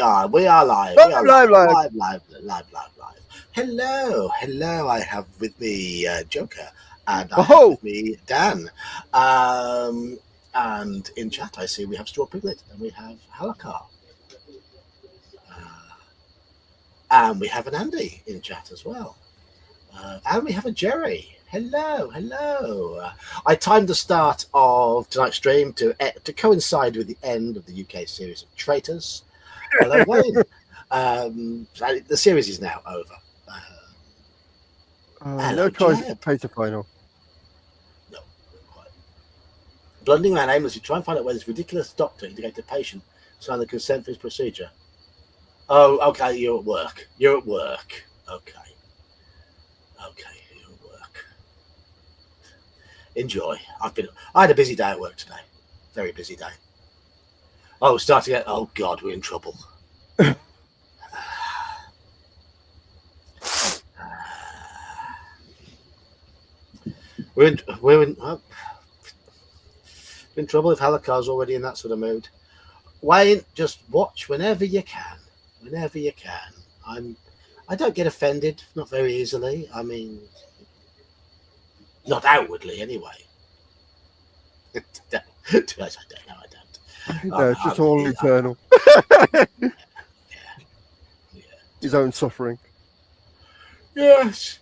are live. Live, We are live, live. live. Hello. I have with me Joker, and I have Oh, with me Dan. And in chat, I see we have Straw Piglet, and we have Halakar, and we have an Andy in chat as well, and we have a Jerry. Hello. I timed the start of tonight's stream to coincide with the end of the UK series of Traitors. Hello, Wayne. The series is now over. no choice to pay the final. No, quite. Blundering around aimlessly, try and find out where this ridiculous doctor indicated a patient signed the consent for his procedure. Oh, okay, you're at work. Okay, you're at work. Enjoy. I had a busy day at work today. Very busy day. Oh, starting at. Oh God, we're in trouble. We're in trouble if Halakar's already in that sort of mood. Wayne, just watch whenever you can. I don't get offended, not very easily. I mean, not outwardly, anyway. I don't. No, it's just all internal. Yeah. His own suffering. Yes.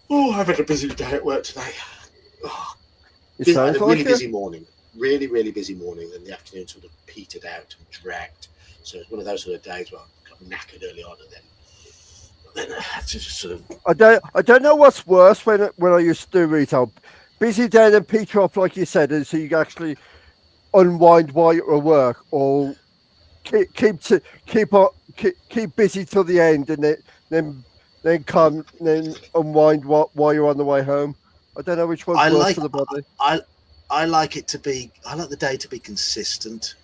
Oh, I've had a busy day at work today. Oh, It sounds a like really it. busy morning. Really busy morning, and the afternoon sort of petered out and dragged. So it's one of those sort of days where I got knackered early on, and then I had to just sort of. I don't know what's worse when I used to do retail. Busy day and peter off, like you said, and so you can actually unwind while you're at work, or keep busy till the end, and then unwind while you're on the way home. I don't know which one's worse for the body. I like it to be. I like the day to be consistent,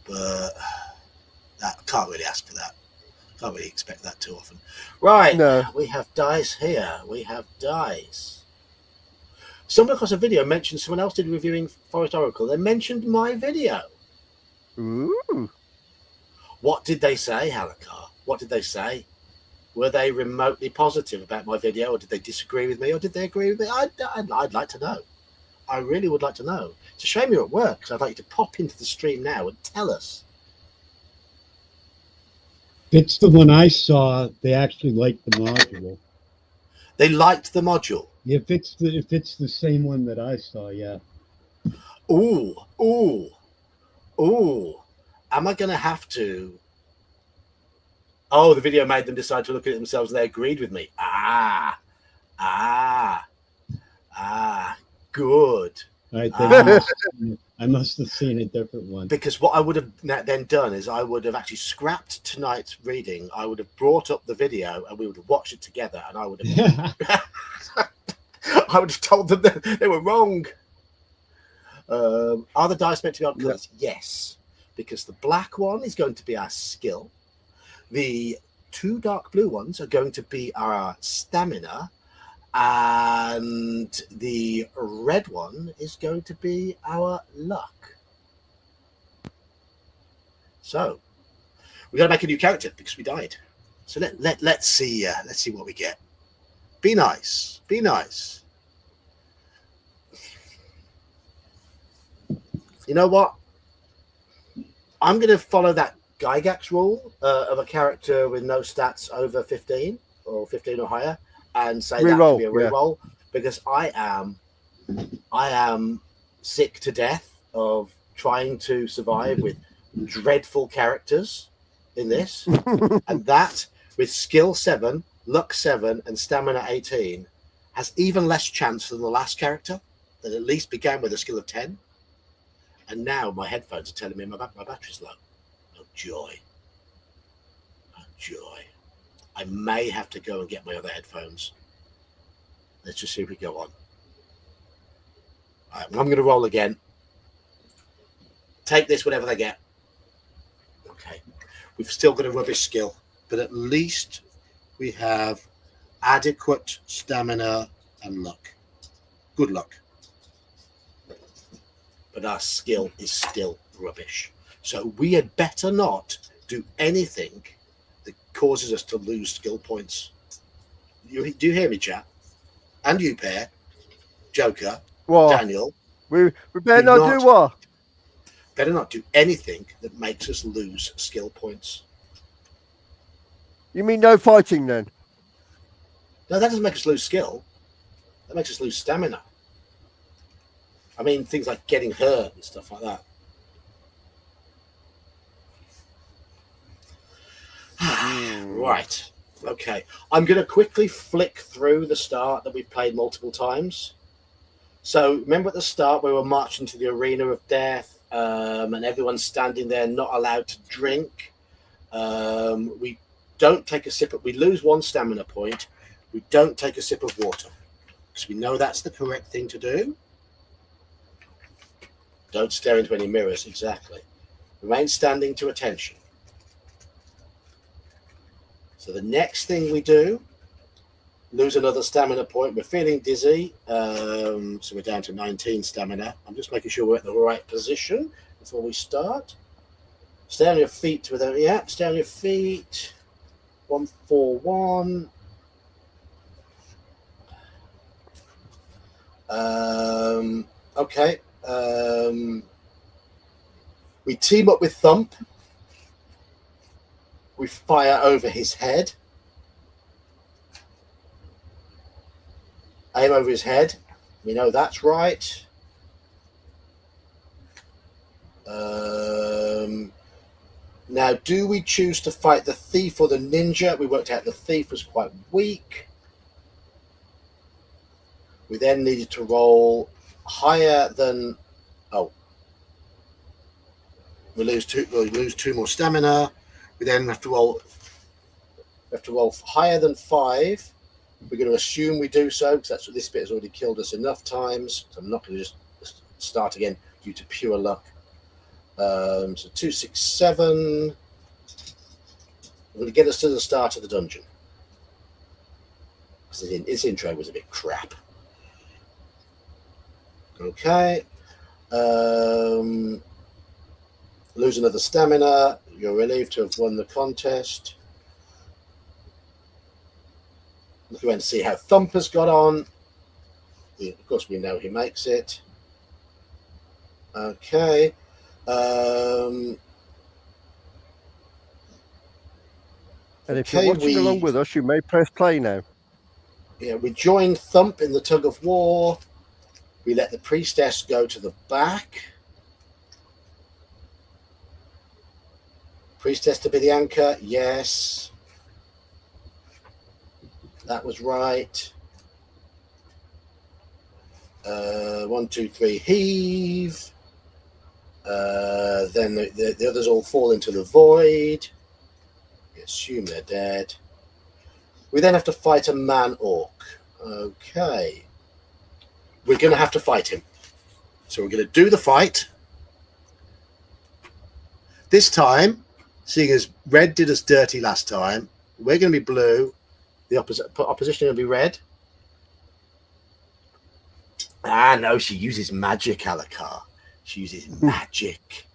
but I can't really ask for that. Can't really expect that too often. Right. No. We have Dice here. Someone across a video mentioned someone else did reviewing Forest Oracle. They mentioned my video. Ooh. What did they say, Halakar? What did they say? Were they remotely positive about my video, or did they disagree with me, or did they agree with me? I'd like to know. I really would like to know. It's a shame you're at work, because I'd like you to pop into the stream now and tell us. It's the one I saw. They actually liked the module. They liked the module. If it's the same one that I saw, yeah. Ooh. Am I going to have to? Oh, the video made them decide to look at it themselves. They agreed with me. Good. I must have seen a different one. Because what I would have then done is I would have actually scrapped tonight's reading. I would have brought up the video and we would have watched it together. And I would have, I would have told them that they were wrong. Are the dice meant to be on colours? Yes, because the black one is going to be our skill. The two dark blue ones are going to be our stamina. And the red one is going to be our luck. So we got to make a new character because we died. So let's see what we get. Be nice. You know what? I'm going to follow that Gygax rule of a character with no stats over 15 or 15 or higher. And say that could be a reroll because I am sick to death of trying to survive with dreadful characters in this, and that with skill 7, luck 7, and stamina 18 has even less chance than the last character that at least began with a skill of 10, and now my headphones are telling me my battery's low. Oh joy! I may have to go and get my other headphones. Let's just see if we go on. All right, I'm going to roll again. Take this, whatever they get. Okay. We've still got a rubbish skill, but at least we have adequate stamina and luck. Good luck. But our skill is still rubbish. So we had better not do anything that causes us to lose skill points. Do you hear me, chat? And you, Pear, Joker, What? Daniel. We better not do not- what? Better not do anything that makes us lose skill points. You mean no fighting then? No, that doesn't make us lose skill. That makes us lose stamina. I mean, things like getting hurt and stuff like that. Right. Okay. I'm going to quickly flick through the start that we've played multiple times. So remember at the start we were marching to the arena of death, and everyone's standing there not allowed to drink. We don't take a sip. We lose 1 stamina point. We don't take a sip of water because we know that's the correct thing to do. Don't stare into any mirrors. Exactly. Remain standing to attention. So the next thing we do, lose another stamina point. We're feeling dizzy, so we're down to 19 stamina. I'm just making sure we're at the right position before we start. Stay on your feet. Stay on your feet. 141. Okay. We team up with Thump. We fire over his head. Aim over his head. We know that's right. Now, do we choose to fight the thief or the ninja? We worked out the thief was quite weak. We then needed to roll higher than... Oh. We lose 2 more stamina. We then have to roll higher than 5. We're going to assume we do so because that's what this bit has already killed us enough times. So I'm not going to just start again due to pure luck. So 2, 6, 7. I'm going to get us to the start of the dungeon because its intro was a bit crap. Okay. Lose another stamina. You're relieved to have won the contest. Look around to see how Thumper's got on. Of course, we know he makes it. Okay. And if you're watching along with us, you may press play now. Yeah, we join Thump in the tug of war. We let the priestess go to the back. Priestess to be the anchor. Yes. That was right. 1, 2, 3, heave. Then the others all fall into the void. We assume they're dead. We then have to fight a man-orc. Okay. We're going to have to fight him. So we're going to do the fight. This time, seeing as red did us dirty last time, we're going to be blue. The opposition will be red. Ah, no, she uses magic, Alucard. She uses magic.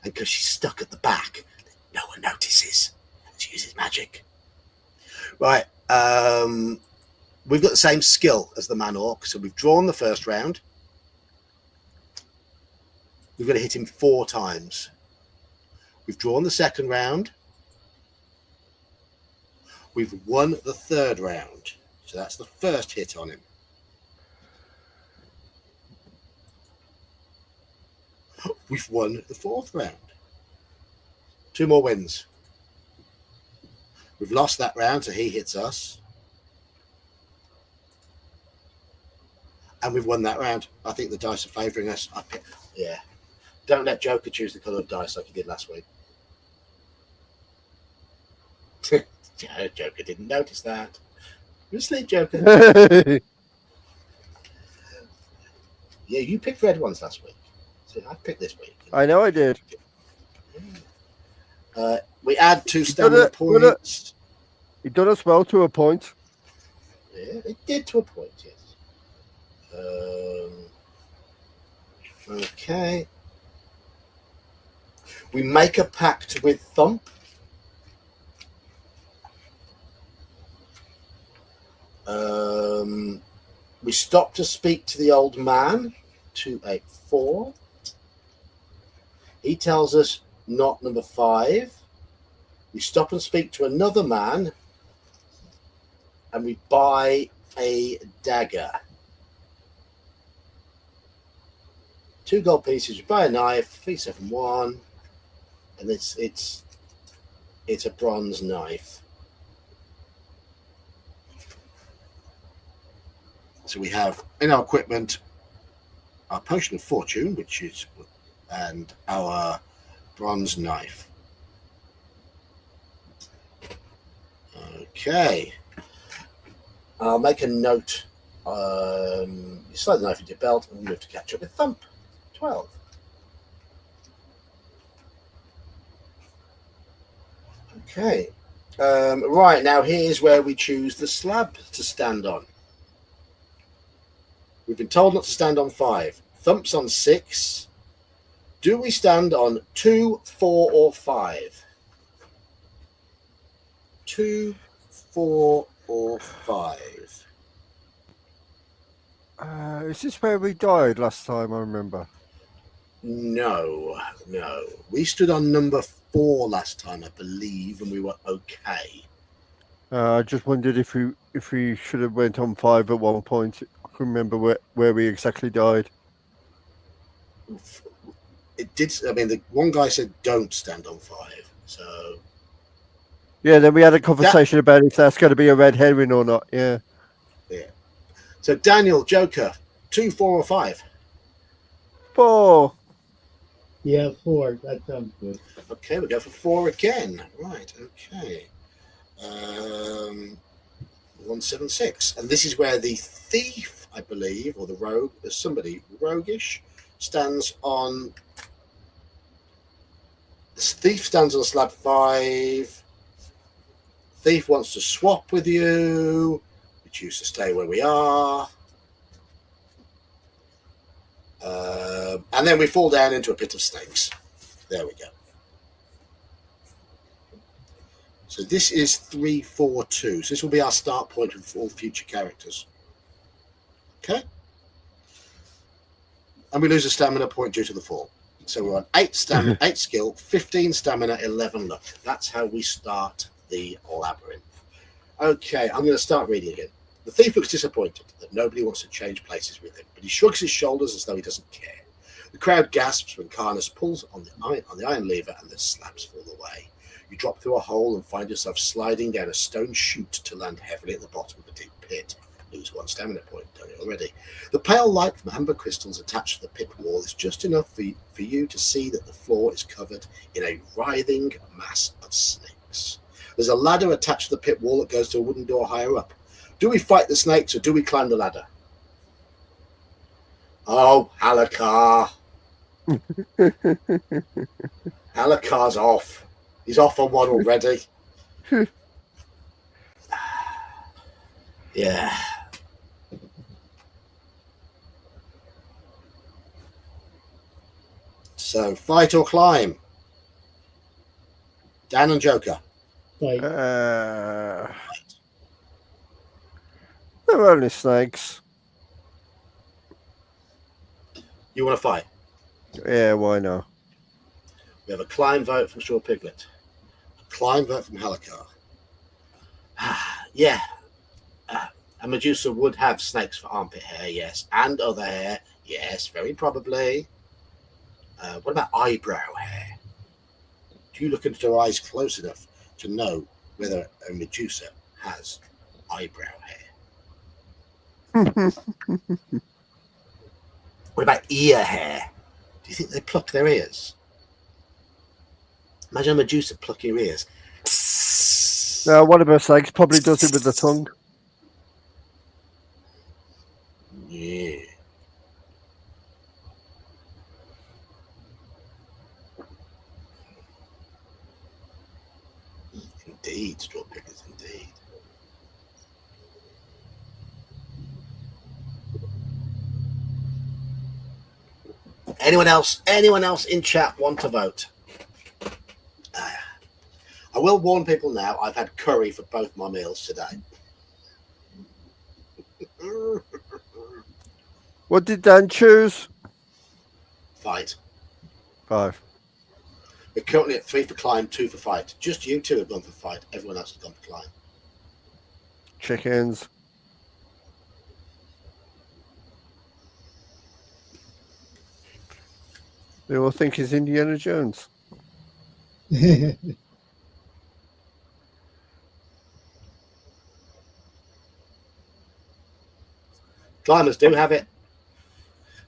And because she's stuck at the back, no one notices. She uses magic. Right. We've got the same skill as the man-orc, so we've drawn the first round. We've got to hit him 4 times. We've drawn the second round. We've won the third round. So that's the first hit on him. We've won the 4th round. 2 more wins. We've lost that round, so he hits us. And we've won that round. I think the dice are favouring us. Yeah. Don't let Joker choose the colour of dice like he did last week. Joker didn't notice that. You're asleep, Joker. Yeah, you picked red ones last week. So I picked this week. I know I did. We add 2 stamina points. He done us well to a point. Yeah, it did to a point, yes. Okay. We make a pact with Thump. We stop to speak to the old man, 284. He tells us not number 5. We stop and speak to another man, and we buy a dagger. 2 gold pieces. We buy a knife, 371, and it's a bronze knife. So we have in our equipment our potion of fortune, and our bronze knife. Okay. I'll make a note. You slide the knife into your belt and move to catch up with Thump. 12. Okay. Right, now here's where we choose the slab to stand on. We've been told not to stand on 5. Thump's on 6. Do we stand on 2, 4, or 5? 2, 4, or 5? Is this where we died last time? I remember. No. We stood on number 4 last time, I believe, and we were okay. I just wondered if we should have went on 5 at one point. I can remember where we exactly died. It did. I mean, the one guy said don't stand on 5. So yeah, then we had a conversation about if that's going to be a red herring or not. Yeah. So Daniel, Joker, 2, 4, or 5? 4. Yeah, 4. That sounds good. Okay, we go for 4 again. Right. Okay. 176, and this is where the thief, I believe, or the rogue, there's somebody roguish, stands on. The thief stands on slab 5. Thief wants to swap with you. We choose to stay where we are. And then we fall down into a pit of snakes. There we go. So this is 3, 4, 2. So this will be our start point with all future characters. Okay. And we lose a stamina point due to the fall. So we're on 8 stamina, 8 skill, 15 stamina, 11 luck. That's how we start the labyrinth. Okay, I'm going to start reading again. The thief looks disappointed that nobody wants to change places with him, but he shrugs his shoulders as though he doesn't care. The crowd gasps when Carnus pulls on the iron lever and the slabs fall away. You drop through a hole and find yourself sliding down a stone chute to land heavily at the bottom of a deep pit. Lose 1 stamina point, done it already. The pale light from amber crystals attached to the pit wall is just enough for you to see that the floor is covered in a writhing mass of snakes. There's a ladder attached to the pit wall that goes to a wooden door higher up. Do we fight the snakes or do we climb the ladder? Oh, Halakar. Halakar's off. He's off on one already. Yeah. So, fight or climb? Dan and Joker. Like, They're only snakes. You want to fight? Yeah, why not? We have a climb vote from Shaw Piglet. A climb vote from Halakar. Yeah. A Medusa would have snakes for armpit hair, yes. And other hair, yes, very probably. What about eyebrow hair? Do you look into her eyes close enough to know whether a Medusa has eyebrow hair? What about ear hair? Do you think they pluck their ears? Imagine a Medusa pluck your ears. No, one of her snakes probably does it with the tongue. Yeah. Indeed, straw pickers, indeed. Anyone else in chat want to vote? will warn people now, I've had curry for both my meals today. What did Dan choose? Fight. 5. We're currently at 3 for climb, 2 for fight. Just you two have gone for fight. Everyone else has gone for climb. Chickens. They all think he's Indiana Jones. Climbers do have it.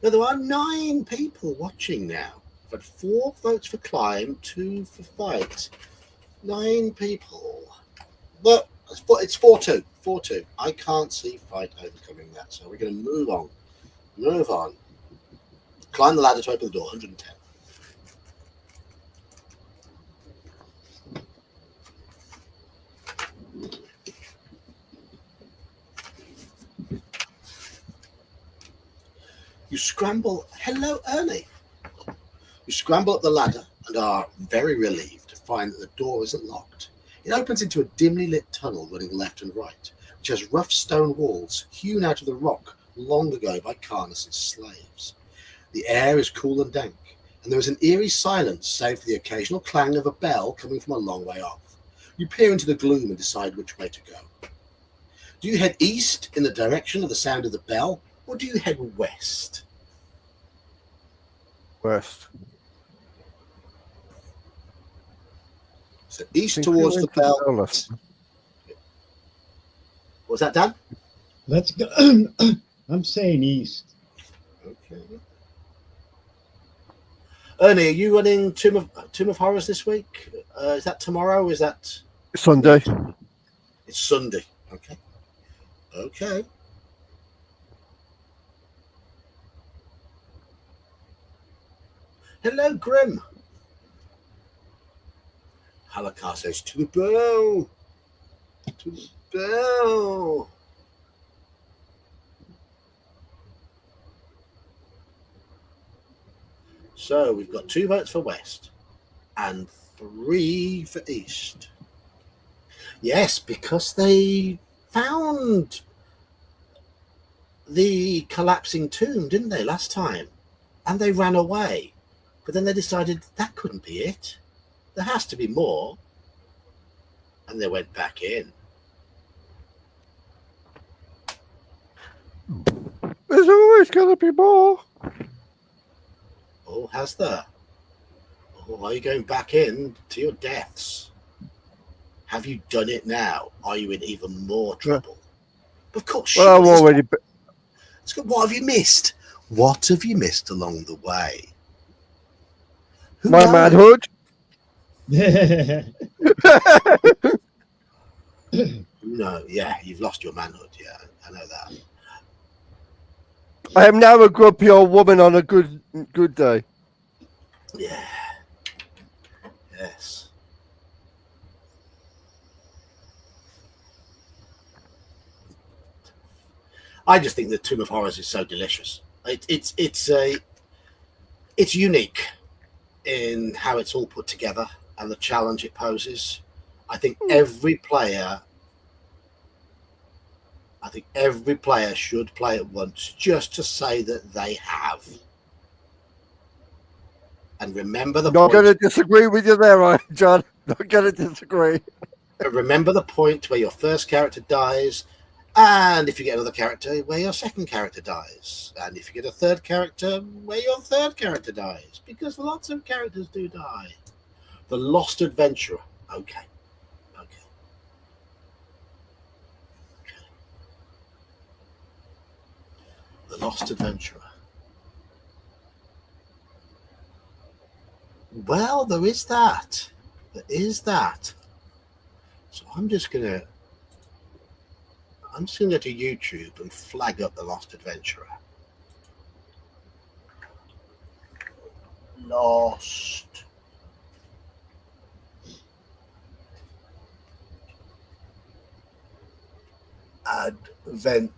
Now, there are 9 people watching now. I've had 4 votes for climb, 2 for fight. 9 people. But it's 4-2. 4-2. I can't see fight overcoming that. So we're going to move on. Move on. Climb the ladder to open the door. 110. You scramble. Hello, Ernie. You scramble up the ladder and are very relieved to find that the door isn't locked. It opens into a dimly lit tunnel running left and right, which has rough stone walls hewn out of the rock long ago by Carnus's slaves. The air is cool and dank, and there is an eerie silence save for the occasional clang of a bell coming from a long way off. You peer into the gloom and decide which way to go. Do you head east in the direction of the sound of the bell, or do you head west? West. So east towards the bell. Was that Dan? Let's go. I'm saying east. Okay. Ernie, are you running Tomb of Horrors this week? Is that tomorrow? Is that Sunday. It's Sunday. Okay. Okay. Hello, Grim. Halakar says, to the bell. To the bell. So we've got 2 votes for West and 3 for East. Yes, because they found the collapsing tomb, didn't they, last time? And they ran away. But then they decided that couldn't be it. There has to be more. And they went back in. There's always going to be more. Oh, has there? Oh, are you going back in to your deaths? Have you done it now? Are you in even more trouble? Of course. Well, I'm already. What have you missed? What have you missed along the way? Who My knows? manhood. No, yeah, you've lost your manhood. Yeah, I know that. I am now a grumpy old woman on a good day. Yeah. Yes. I just think the Tomb of Horrors is so delicious. It's unique in how it's all put together and the challenge it poses. I think every player should play it once just to say that they have. And remember the Not point. going to disagree with you there, John. Not going to disagree. Remember the point where your first character dies, and if you get another character, where your second character dies, and if you get a third character, where your third character dies, because lots of characters do die. The Lost Adventurer. Okay. The Lost Adventurer. Well, there is that. There is that. So I'm just gonna go to YouTube and flag up The Lost Adventurer. Lost Adventure.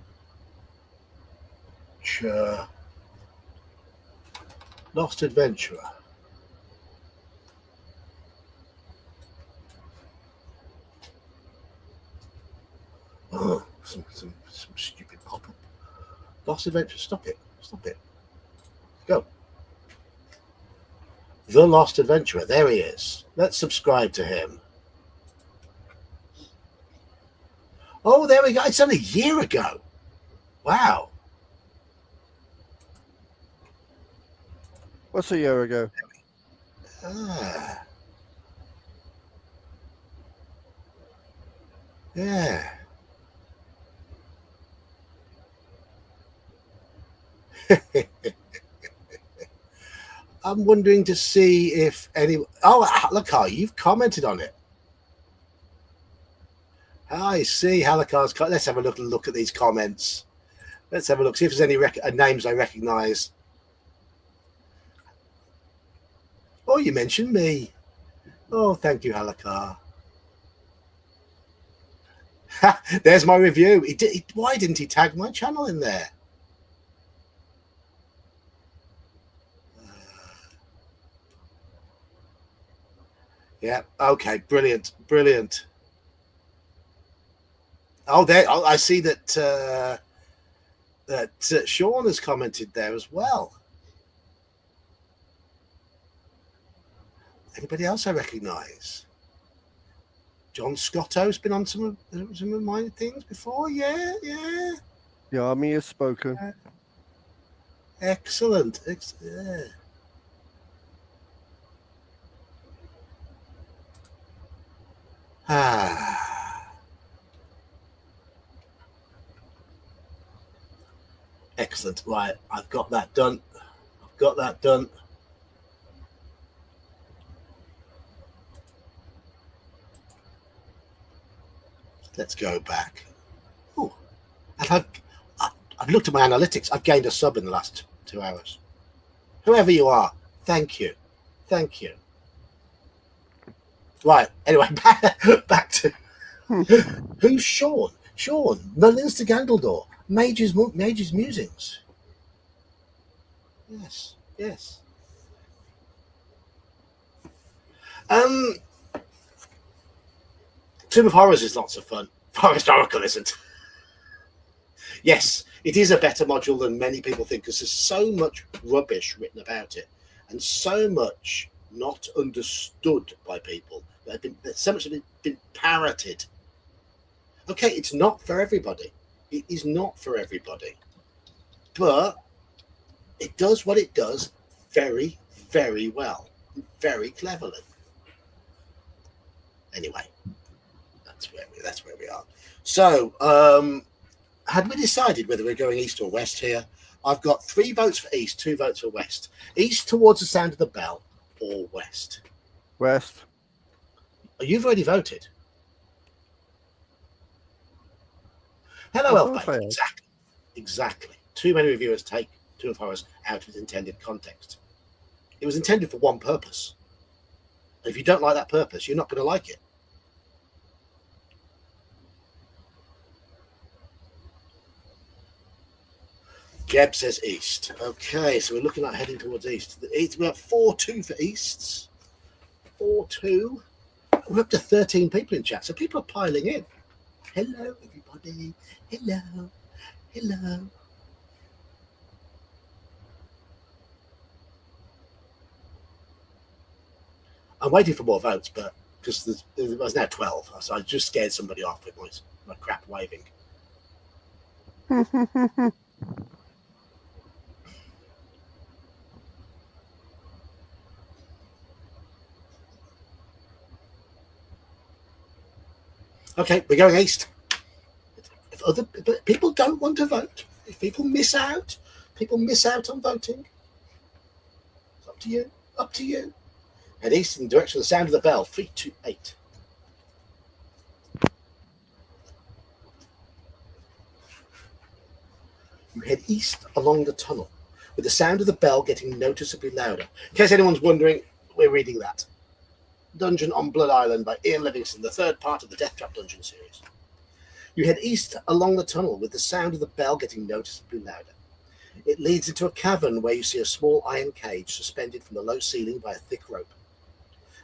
Lost Adventurer. some stupid pop-up. Lost Adventure. Stop it. Stop it. Go. The Lost Adventurer. There he is. Let's subscribe to him. Oh, there we go. It's only a year ago. Wow. What's a year ago? Ah. Yeah. I'm wondering to see if any. Oh, Halakar, you've commented on it. I see Halakar's. Let's have a look at these comments. Let's have a look. See if there's any names I recognise. Oh, you mentioned me. Oh, thank you, Halakar. There's my review. Why didn't he tag my channel in there? Yeah. Okay. Brilliant. Brilliant. Oh, there. Oh, I see that Sean has commented there as well. Anybody else I recognise? John Scotto's been on some of my things before. Yeah, yeah. The army has spoken. Excellent. Yeah. Excellent. Right, I've got that done. I've got that done. Let's go back. Oh, and I've looked at my analytics. I've gained a sub in the last 2 hours. Whoever you are, thank you. Thank you. Right, anyway, back to who's Sean? Sean, Merlinster Gandaldor, Mage's Musings. Yes, yes. Tomb of Horrors is lots of fun. Forest Oracle isn't. Yes, it is a better module than many people think because there's so much rubbish written about it and so much not understood by people. There's so much been parroted. Okay, it's not for everybody. It is not for everybody. But it does what it does very, very well. Very cleverly. Anyway, that's where we are. So, had we decided whether we're going east or west here? I've got 3 votes for east, 2 votes for west. East towards the sound of the bell, or west? West. Oh, you've already voted. Hello, Elfbait. Exactly. Too many reviewers take Tomb of Horrors out of its intended context. It was intended for one purpose. And if you don't like that purpose, you're not going to like it. Jeb says east. Okay, so we're looking at heading towards east. We're at 4-2 for easts. 4-2. We're up to 13 people in chat, so people are piling in. Hello, everybody. Hello. Hello. I'm waiting for more votes, but because there was now 12, so I just scared somebody off with my crap waving. Okay, we're going east. If other people don't want to vote, if people miss out on voting. It's up to you. Up to you. Head east in the direction of the sound of the bell. 3, 2, 8. You head east along the tunnel, with the sound of the bell getting noticeably louder. In case anyone's wondering, we're reading that. Dungeon on Blood Island by Ian Livingstone, the 3rd part of the Death Trap Dungeon series. You head east along the tunnel with the sound of the bell getting noticeably louder. It leads into a cavern where you see a small iron cage suspended from the low ceiling by a thick rope.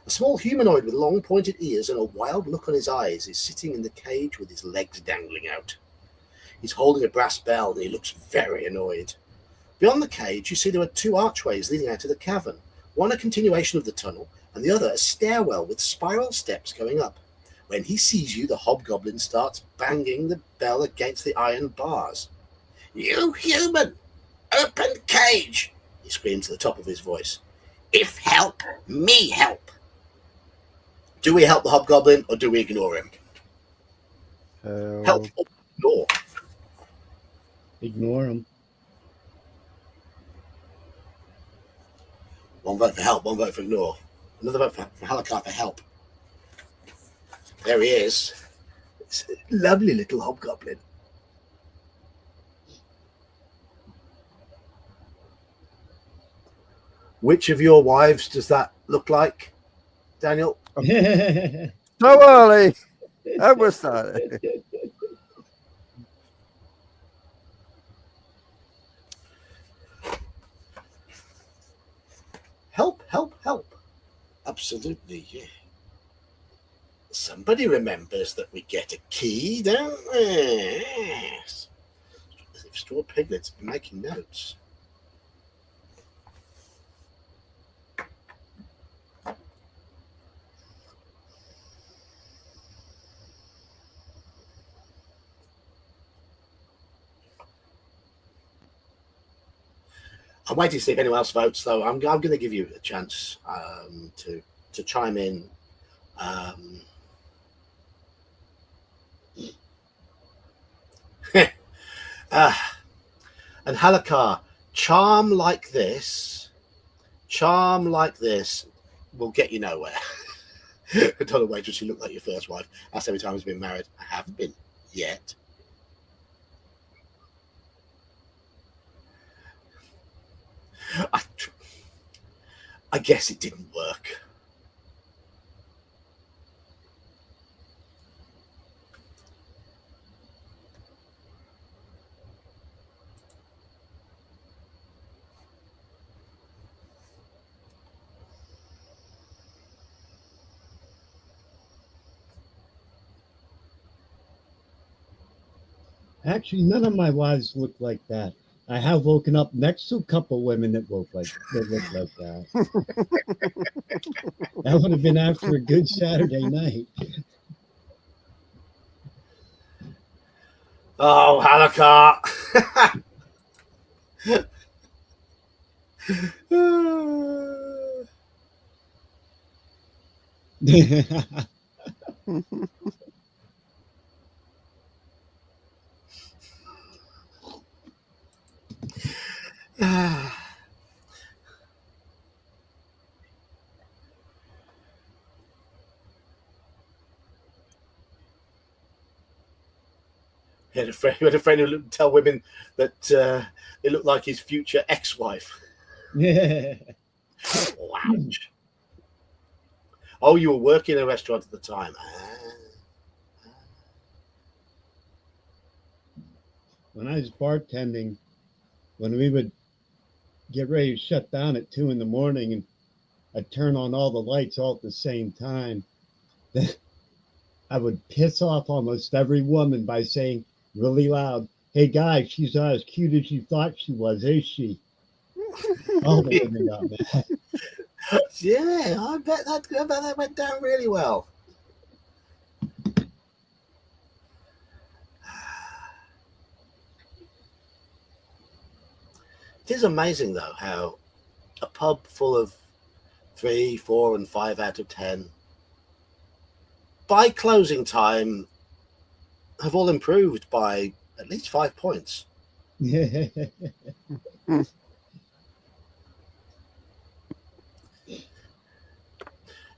A small humanoid with long pointed ears and a wild look on his eyes is sitting in the cage with his legs dangling out. He's holding a brass bell and he looks very annoyed. Beyond the cage, you see there are two archways leading out to the cavern, one a continuation of the tunnel, and the other a stairwell with spiral steps going up. When he sees you, the hobgoblin starts banging the bell against the iron bars. "You human! Open cage!" he screams at the top of his voice. "If help, me help." Do we help the hobgoblin or do we ignore him? Help or ignore? Ignore him. One vote for help, one vote for ignore. Another vote for Halakar for help. There he is. It's a lovely little hobgoblin. Which of your wives does that look like, Daniel? So early. That was started. Help, help, help. Absolutely, yeah. Somebody remembers that we get a key, don't we? Yes. As if Straw Piglet's been making notes. I'm waiting to see if anyone else votes, though. I'm going to give you a chance to chime in. And Halakar, charm like this will get you nowhere. I don't know, wait till she looked like your first wife. That's every time he's been married. I haven't been yet. I guess it didn't work. Actually, none of my wives look like that. I have woken up next to a couple women that look like that. That would have been after a good Saturday night. Oh, Halakar. He had a friend who would tell women that they looked like his future ex-wife. Ouch. Oh, you were working in a restaurant at the time. When I was bartending, when we would get ready to shut down at 2 a.m. and I'd turn on all the lights all at the same time, then I would piss off almost every woman by saying really loud, "Hey guys, she's not as cute as you thought she was, is she?" All the women got mad. Yeah, I bet that went down really well. It is amazing, though, how a pub full of 3, 4, and 5 out of 10 by closing time have all improved by at least 5 points.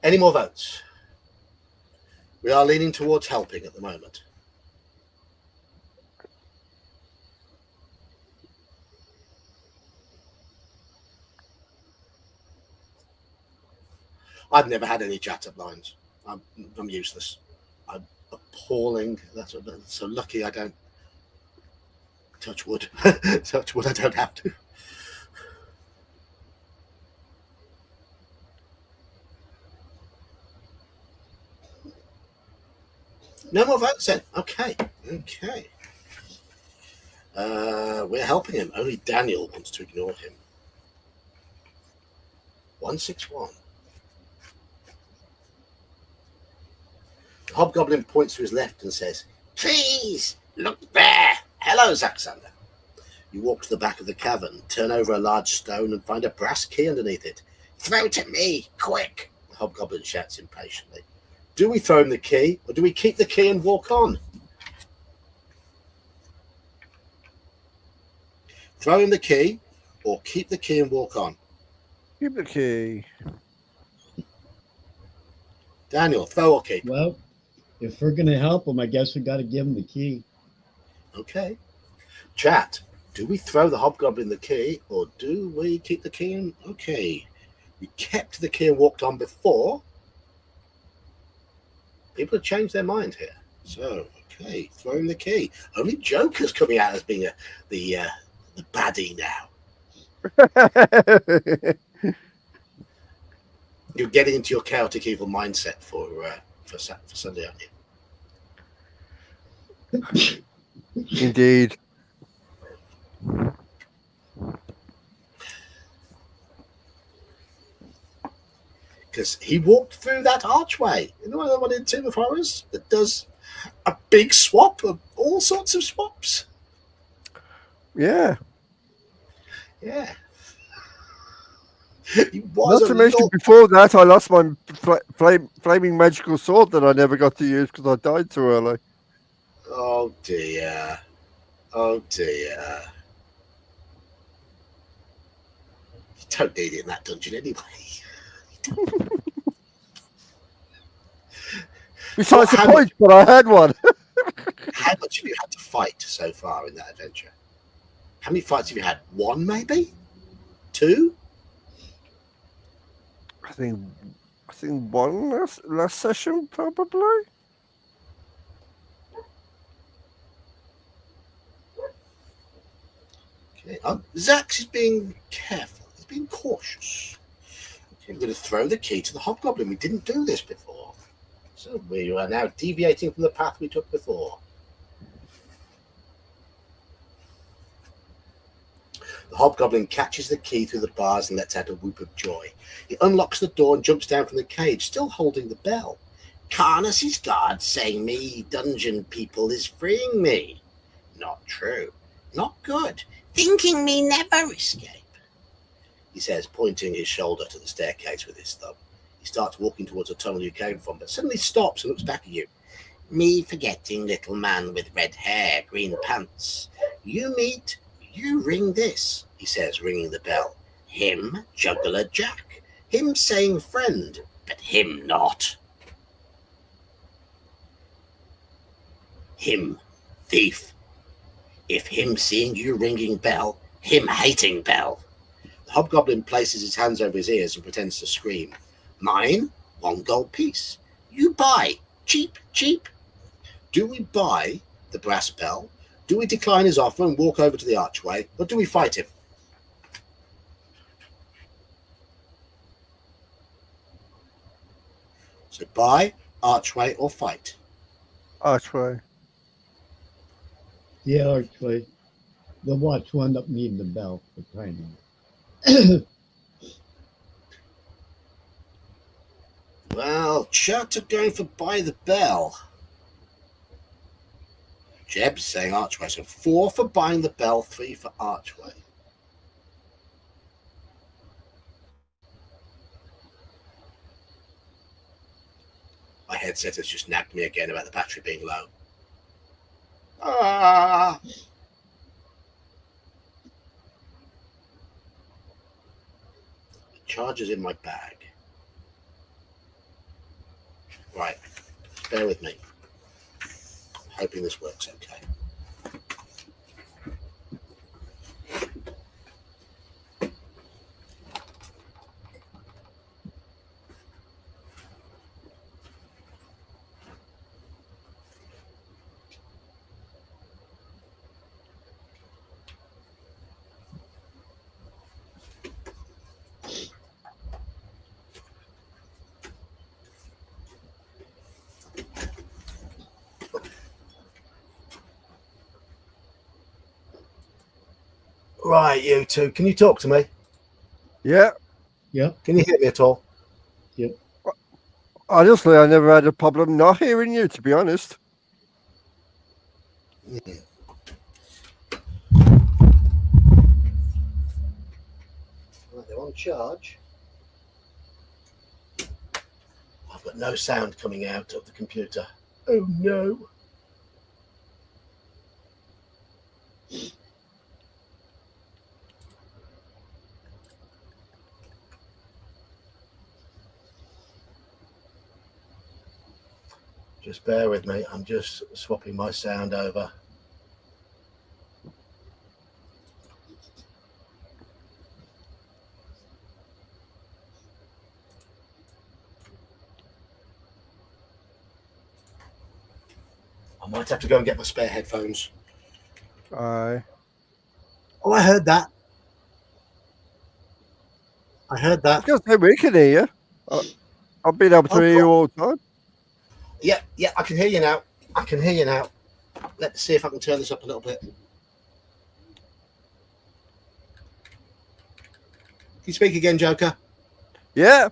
Any more votes? We are leaning towards helping at the moment. I've never had any chat up lines. I'm useless. I'm appalling. That's so lucky I don't. Touch wood. Touch wood. I don't have to. No more votes then. Okay. We're helping him. Only Daniel wants to ignore him. 161. The hobgoblin points to his left and says, "Please, look there. Hello, Zaxander." You walk to the back of the cavern, turn over a large stone, and find a brass key underneath it. "Throw to me, quick!" the hobgoblin shouts impatiently. Do we throw him the key, or do we keep the key and walk on? Throw him the key, or keep the key and walk on? Keep the key. Daniel, throw or keep? Well, if we're going to help him, I guess we got to give him the key. Okay. Chat, do we throw the hobgoblin the key, or do we keep the key and... Okay. We kept the key and walked on before. People have changed their mind here. So, okay, throw him the key. Only Joker's coming out as being the baddie now. You're getting into your chaotic evil mindset for Sunday, aren't you? Indeed. Because he walked through that archway. You know the one in Tomb of Horrors that does a big swap of all sorts of swaps? Yeah. Yeah. He was Not to mention, before that, I lost my flaming magical sword that I never got to use because I died too early. Oh dear. Oh dear. You don't need it in that dungeon anyway. Besides the point, but I had one. How much have you had to fight so far in that adventure? How many fights have you had? One, maybe? Two? I think one last session, probably. Okay. Zax is being careful. He's being cautious. Okay, I'm going to throw the key to the hobgoblin. We didn't do this before. So we are now deviating from the path we took before. The hobgoblin catches the key through the bars and lets out a whoop of joy. He unlocks the door and jumps down from the cage, still holding the bell. "Carnus's guard saying me dungeon people is freeing me. Not true. Not good. Thinking me never escape," he says, pointing his shoulder to the staircase with his thumb. He starts walking towards the tunnel you came from, but suddenly stops and looks back at you. "Me forgetting little man with red hair, green pants. You meet, you ring this," he says, ringing the bell. "Him, Juggler Jack. Him saying friend, but him not. Him, thief. If him seeing you ringing bell, him hating bell." The hobgoblin places his hands over his ears and pretends to scream. "Mine, 1 gold piece. You buy. Cheap, cheap." Do we buy the brass bell? Do we decline his offer and walk over to the archway, or do we fight him? So buy, archway, or fight? Archway. Yeah, archway. The watch will end up needing the bell for timing. Well, Chat are going for buy the bell. Jeb's saying archway, so 4 for buying the bell, 3 for archway. My headset has just nagged me again about the battery being low. Ah! The charger's in my bag. Right, bear with me. I'm hoping this works okay. Right, you two. Can you talk to me? Yeah. Yep. Can you hear me at all? Honestly, I never had a problem not hearing you, to be honest. Right, they're on charge. I've got no sound coming out of the computer. Oh no. Just bear with me. I'm just swapping my sound over. I might have to go and get my spare headphones. Aye. Oh, I heard that. I heard that. Just say we can hear you. I've been able to Oh, hear you all the time. Yeah, I can hear you now. I can hear you now. Let's see if I can turn this up a little bit. Can you speak again, Joker? Yeah.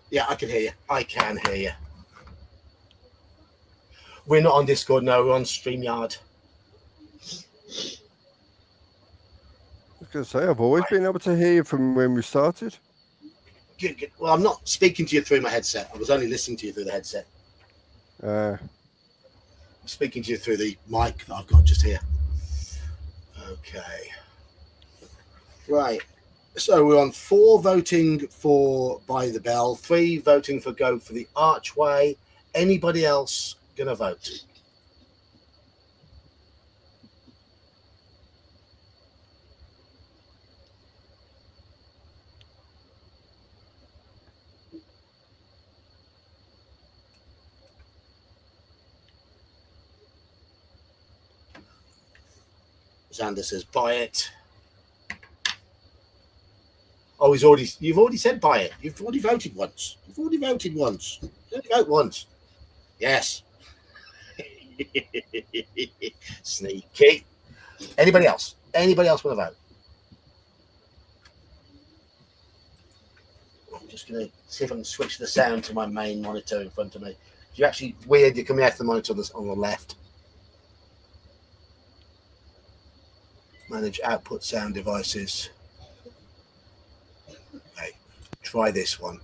Yeah, I can hear you. I can hear you. We're not on Discord, no. We're on StreamYard. I was going to say, I've always been able to hear you from when we started. Good, good. Well, I'm not speaking to you through my headset. I was only listening to you through the headset. I'm speaking to you through the mic that I've got just here. Okay. Right. So we're on 4 voting for By the Bell, 3 voting for Go for the Archway. Anybody else going to vote? Xander says, buy it. Oh, you've already said buy it. You've already voted once. You only vote once. Yes. Sneaky. Anybody else? Anybody else want to vote? I'm just going to see if I can switch the sound to my main monitor in front of me. You're actually weird. You're coming out of the monitor on the left. Manage output sound devices. Okay, try this one.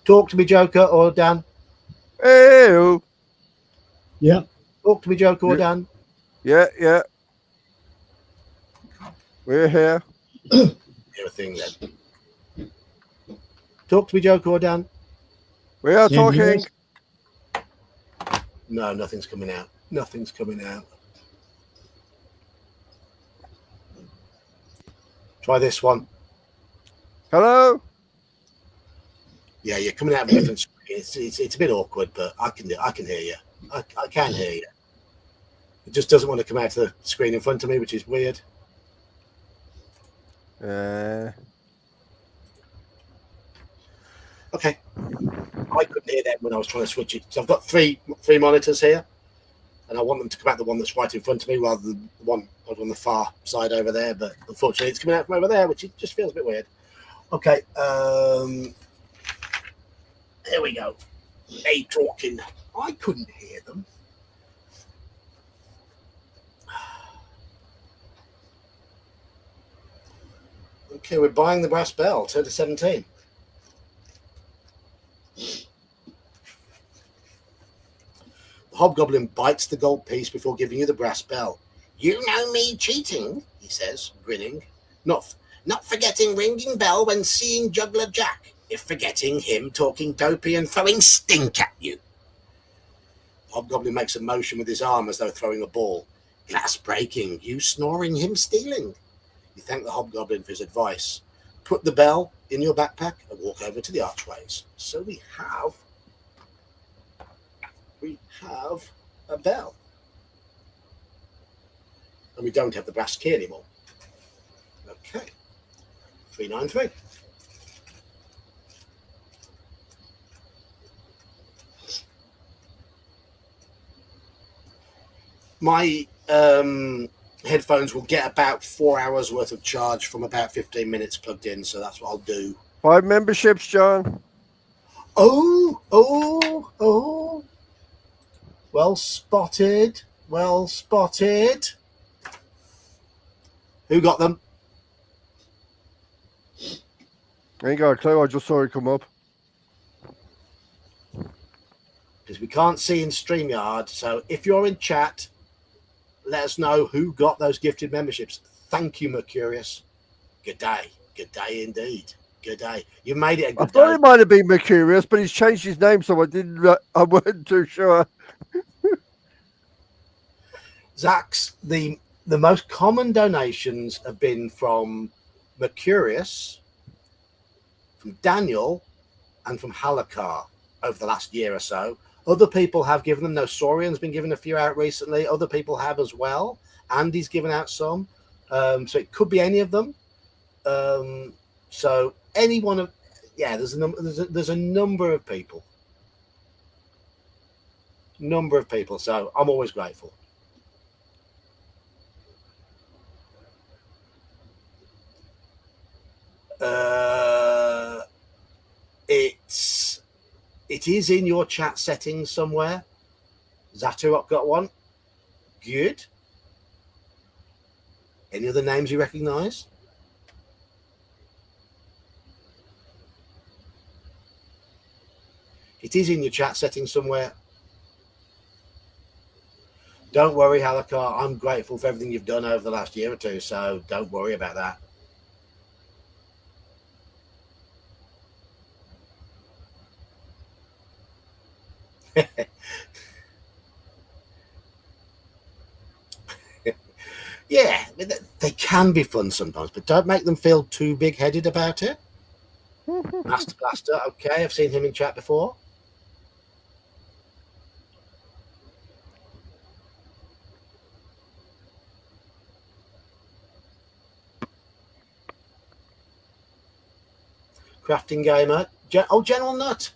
Talk to me, Joker or Dan. Hey. Yeah. Talk to me, Joker or Dan. Yeah, yeah. We're here. Hear a thing then. Talk to me, Joker or Dan. We are Can you hear talking. us? No, nothing's coming out. Nothing's coming out. Try this one. Hello? Yeah, you're coming out of a different screen. It's a bit awkward, but I can hear you. I can hear you. It just doesn't want to come out to the screen in front of me, which is weird. Okay. I couldn't hear them when I was trying to switch it. So I've got three monitors here, and I want them to come out the one that's right in front of me rather than the one on the far side over there. But unfortunately, it's coming out from over there, which just feels a bit weird. Okay. Here we go. They talking. I couldn't hear them. Okay, we're buying the brass bell. Turn to 17. The hobgoblin bites the gold piece before giving you the brass bell. You know me cheating, he says, grinning. Not forgetting ringing bell when seeing Juggler Jack. If forgetting him talking dopey and throwing stink at you. The hobgoblin makes a motion with his arm as though throwing a ball. Glass breaking, you snoring, him stealing. You thank the hobgoblin for his advice. Put the bell in your backpack and walk over to the archways. So we have a bell. And we don't have the brass key anymore. Okay. 393. My headphones will get about 4 hours worth of charge from about 15 minutes plugged in. So that's what I'll do. 5 memberships, John. Oh. Well spotted. Well spotted. Who got them? Ain't got a clue. I just saw it come up. Because we can't see in StreamYard. So if you're in chat, let us know who got those gifted memberships. Thank you, Mercurius. Good day. Good day indeed. Good day. You made it a I good thought day. it might have been Mercurius, but he's changed his name, so I didn't. I wasn't too sure. Zach's, the most common donations have been from Mercurius, from Daniel, and from Halakar over the last year or so. Other people have given them. Nosorian's been giving a few out recently. Other people have as well. Andy's given out some. So it could be any of them. So any one of, yeah, there's a number of people. Number of people. So I'm always grateful. It is in your chat settings somewhere. Zaturok got one. Good. Any other names you recognize? It is in your chat settings somewhere. Don't worry, Halakar. I'm grateful for everything you've done over the last year or two, so don't worry about that. Yeah, they can be fun sometimes, but don't make them feel too big-headed about it. Master Blaster, okay, I've seen him in chat before. Crafting Gamer. General Nut.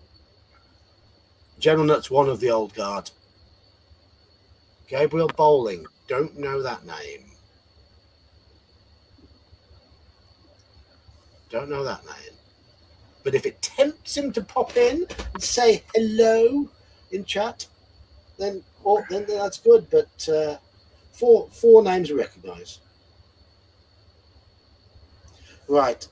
General Nut's one of the old guard. Gabriel Bowling. Don't know that name. Don't know that name. But if it tempts him to pop in and say hello in chat, then that's good. But four names we recognise. Right.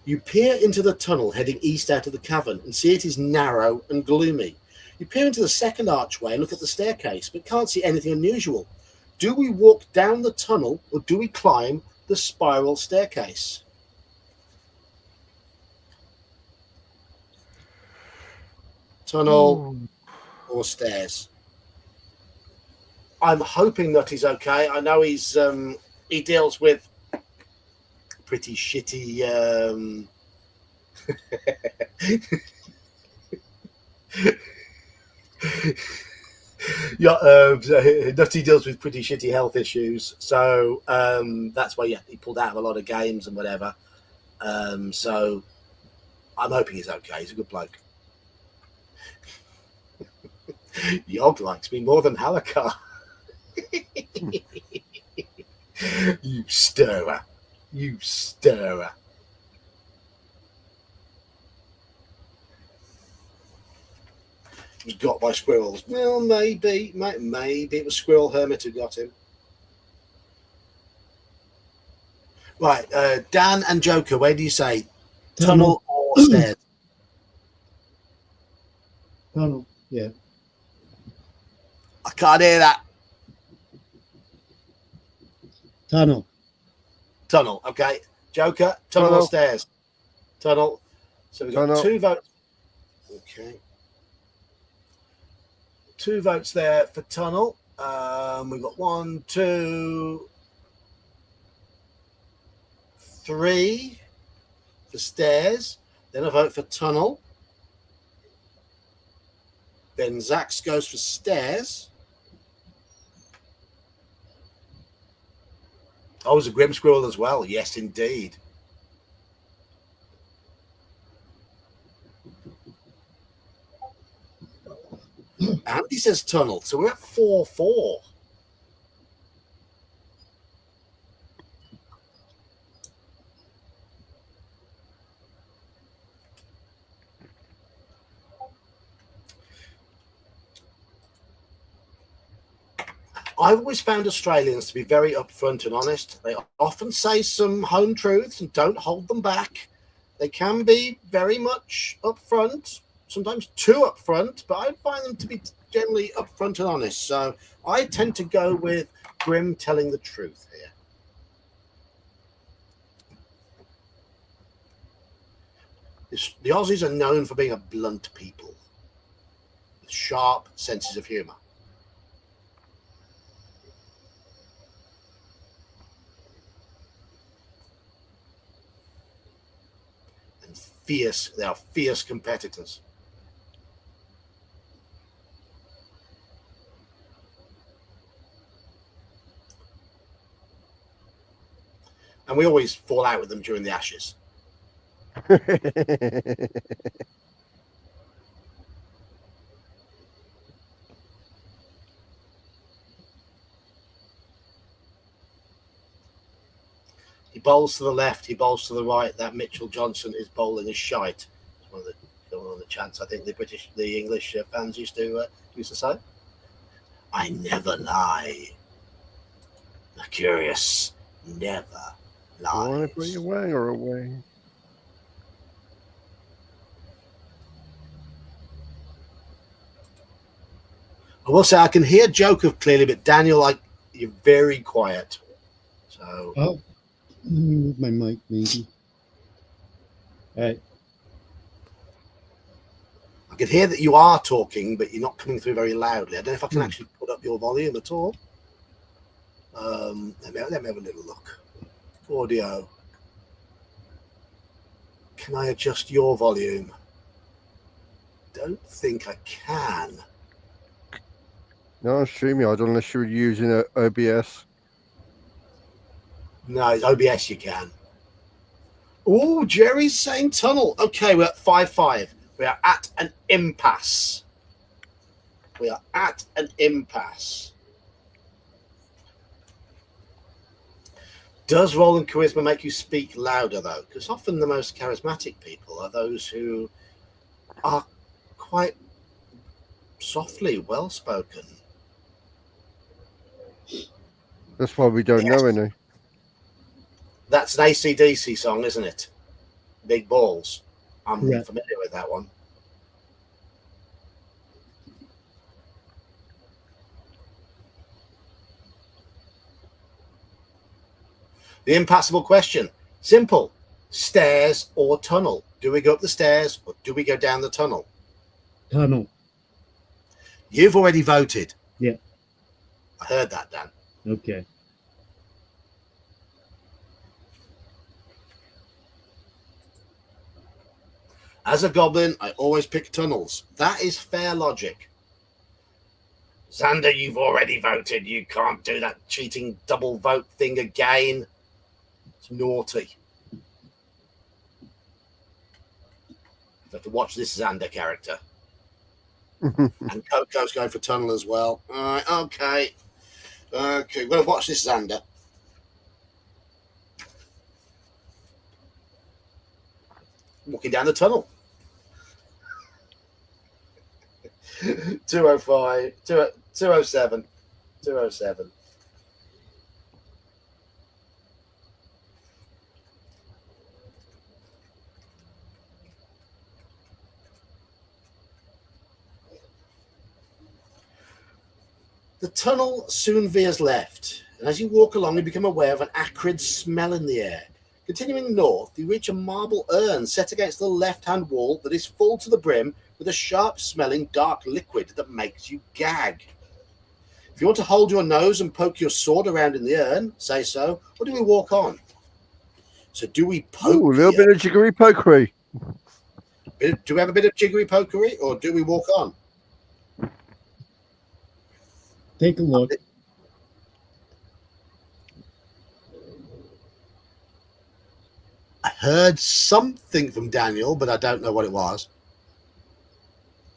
You peer into the tunnel heading east out of the cavern and see it is narrow and gloomy. You peer into the second archway and look at the staircase, but can't see anything unusual. Do we walk down the tunnel or do we climb the spiral staircase? Tunnel or stairs? I'm hoping that he's okay. I know he deals with pretty shitty Nutty deals with pretty shitty health issues, so that's why he pulled out of a lot of games and whatever. So I'm hoping he's okay. He's a good bloke. Yog likes me more than Halakar. You stirrer. You stirrer. He got by squirrels. Well, maybe it was Squirrel Hermit who got him. Right, Dan and Joker, where do you say? Tunnel or stairs? Tunnel, yeah. I can't hear that. Tunnel. Tunnel, okay. Joker, tunnel or stairs? Tunnel. So we've got 2 votes. Okay. 2 votes there for tunnel. We've got 1, 2, 3 for stairs. Then a vote for tunnel. Then Zax goes for stairs. Oh, it was a Grim Squirrel as well. Yes, indeed. says tunnel. So we're at 4-4. I've always found Australians to be very upfront and honest. They often say some home truths and don't hold them back. They can be very much upfront, sometimes too upfront, but I find them to be generally upfront and honest. So I tend to go with Grim telling the truth here. The Aussies are known for being a blunt people with sharp senses of humour. Fierce, they are fierce competitors. And we always fall out with them during the Ashes. He bowls to the left, he bowls to the right. That Mitchell Johnson is bowling as shite. It's one of the chants I think the English fans used to say. I never lie. The curious never lies. Bring your wanger away. I will say I can hear Joker clearly, but Daniel, like, you're very quiet. So. Oh, let me move my mic, maybe. All right. I can hear that you are talking, but you're not coming through very loudly. I don't know if I can actually put up your volume at all. Let me have a little look. Audio. Can I adjust your volume? Don't think I can. No, StreamYard, unless you're using a OBS. No, it's OBS you can. Oh, Jerry's saying tunnel. Okay, we're at 5-5. We are at an impasse. We are at an impasse. Does role and charisma make you speak louder, though? Because often the most charismatic people are those who are quite softly well-spoken. That's why we don't know any. That's an AC/DC song, isn't it? Big Balls. I'm Yeah. familiar with that one. The impassable question. Simple. Stairs or tunnel? Do we go up the stairs or do we go down the tunnel? Tunnel. You've already voted. Yeah. I heard that, Dan. Okay. As a goblin, I always pick tunnels. That is fair logic. Xander, you've already voted. You can't do that cheating double vote thing again. It's naughty. You have to watch this Xander character. And Coco's going for tunnel as well. All right, okay. Okay, we're going to watch this Xander. Walking down the tunnel. 205, 207, 207. The tunnel soon veers left, and as you walk along, you become aware of an acrid smell in the air. Continuing north, you reach a marble urn set against the left-hand wall that is full to the brim with a sharp-smelling dark liquid that makes you gag. If you want to hold your nose and poke your sword around in the urn, say so, or do we walk on? So do we poke? Ooh, a little bit of jiggery pokery. Do we have a bit of jiggery pokery, or do we walk on? Take a look. I heard something from Daniel, but I don't know what it was.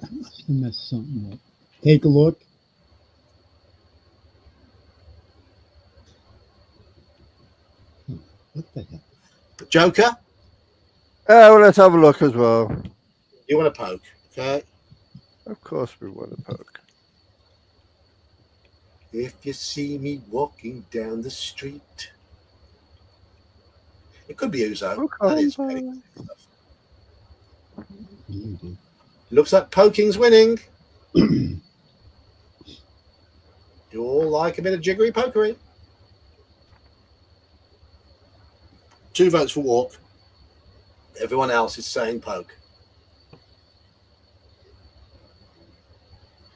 I must have messed something up. Take a look. What the hell? Joker, Well, let's have a look as well. you want to poke? Okay. Of course, we want to poke. If you see me walking down the street, it could be Uzo. Look That on is by. very good stuff. You do. Looks like poking's winning. You all like a bit of jiggery pokery. 2 votes for walk. Everyone else is saying poke.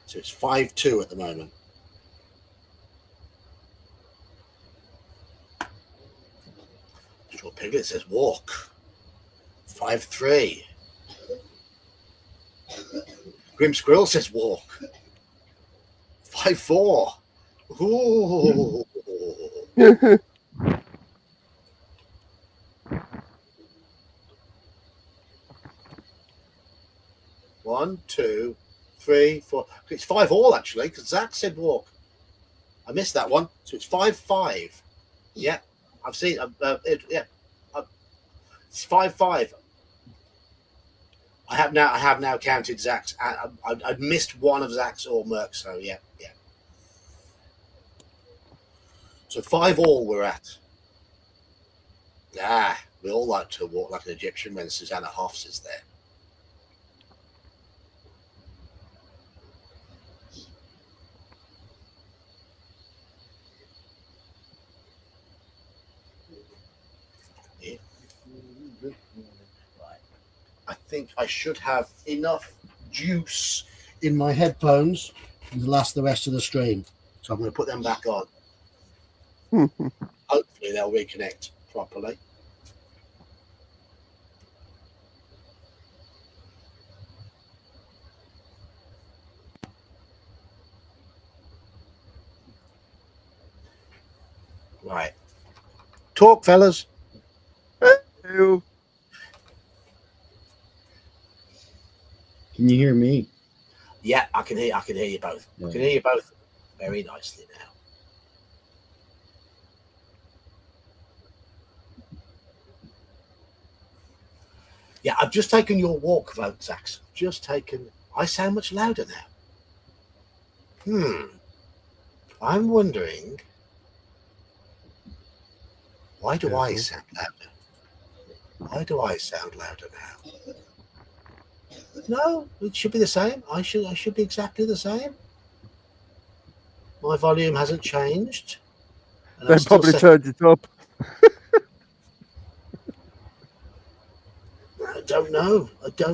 So it's 5-2 at the moment. Short Piglet says walk. 5-3. Grim Squirrel says walk. 5-4. Ooh. One, two, three, four. It's 5 all actually, because Zach said walk. I missed that one, so it's 5-5. Yeah, I've seen. It's 5-5. I have now counted Zach's. I missed one of Zach's or Merck's, so yeah. So 5 all we're at. We all like to walk like an Egyptian when Susanna Hoffs is there. I think I should have enough juice in my headphones to last the rest of the stream. So I'm going to put them back on. Hopefully they'll reconnect properly. Right. Talk, fellas. Ew. Can you hear me? Yeah, I can hear you both. I can hear you both very nicely now. Yeah, I've just taken your walk vote, Zach. Just taken. I sound much louder now. I'm wondering, why do I sound louder? Why do I sound louder now? No, it should be the same. I should be exactly the same. My volume hasn't changed. And They I'm still probably set- turned it up. I don't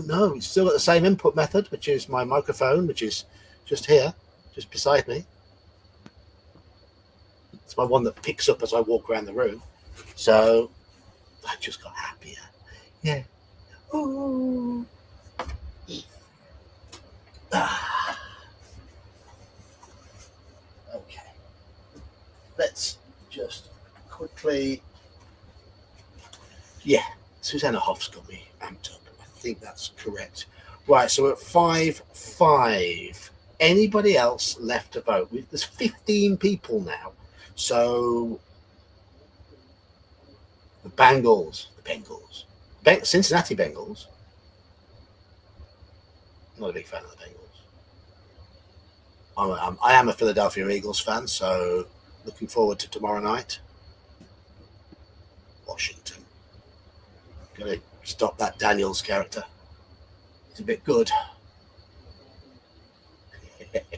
know. It's still got the same input method, which is my microphone, which is just here, just beside me. It's my one that picks up as I walk around the room. So I just got happier. Yeah. Ooh. Okay. Let's just quickly. Yeah, Susanna Hoff's got me amped up. I think that's correct. Right, so we're at 5-5. Anybody else left to vote? There's 15 people now. So the Bengals, Cincinnati Bengals. I'm not a big fan of the Bengals. I am a Philadelphia Eagles fan, so looking forward to tomorrow night. Washington. Got to stop that Daniels character. He's a bit good.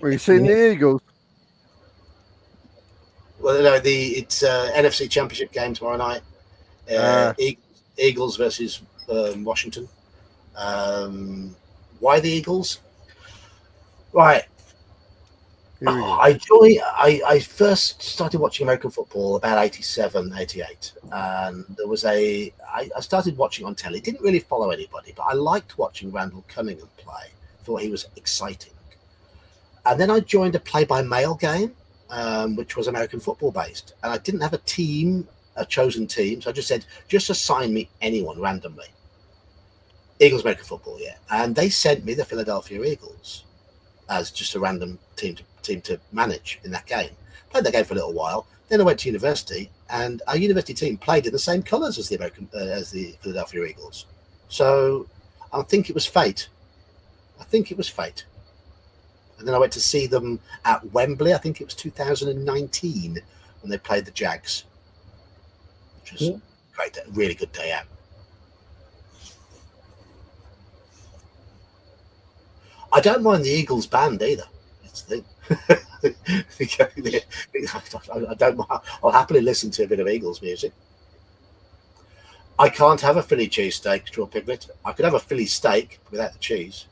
Well, you seen the Eagles? Well, no, it's NFC Championship game tomorrow night. Eagles versus Washington. Why the Eagles? Right. I first started watching American football about 87, 88. And there was I started watching on telly. Didn't really follow anybody, but I liked watching Randall Cunningham play. Thought he was exciting. And then I joined a play-by-mail game, which was American football based. And I didn't have a chosen team. So I just said, just assign me anyone randomly. Eagles American football, yeah. And they sent me the Philadelphia Eagles. as just a random team to manage in that game. Played that game for a little while. Then I went to university, and our university team played in the same colours as the Philadelphia Eagles. So I think it was fate. And then I went to see them at Wembley. I think it was 2019 when they played the Jags, which was great, really good day out. I don't mind the Eagles band either. That's the thing. I don't mind. I'll happily listen to a bit of Eagles music. I can't have a Philly cheesesteak, Straw Piglet. I could have a Philly steak without the cheese.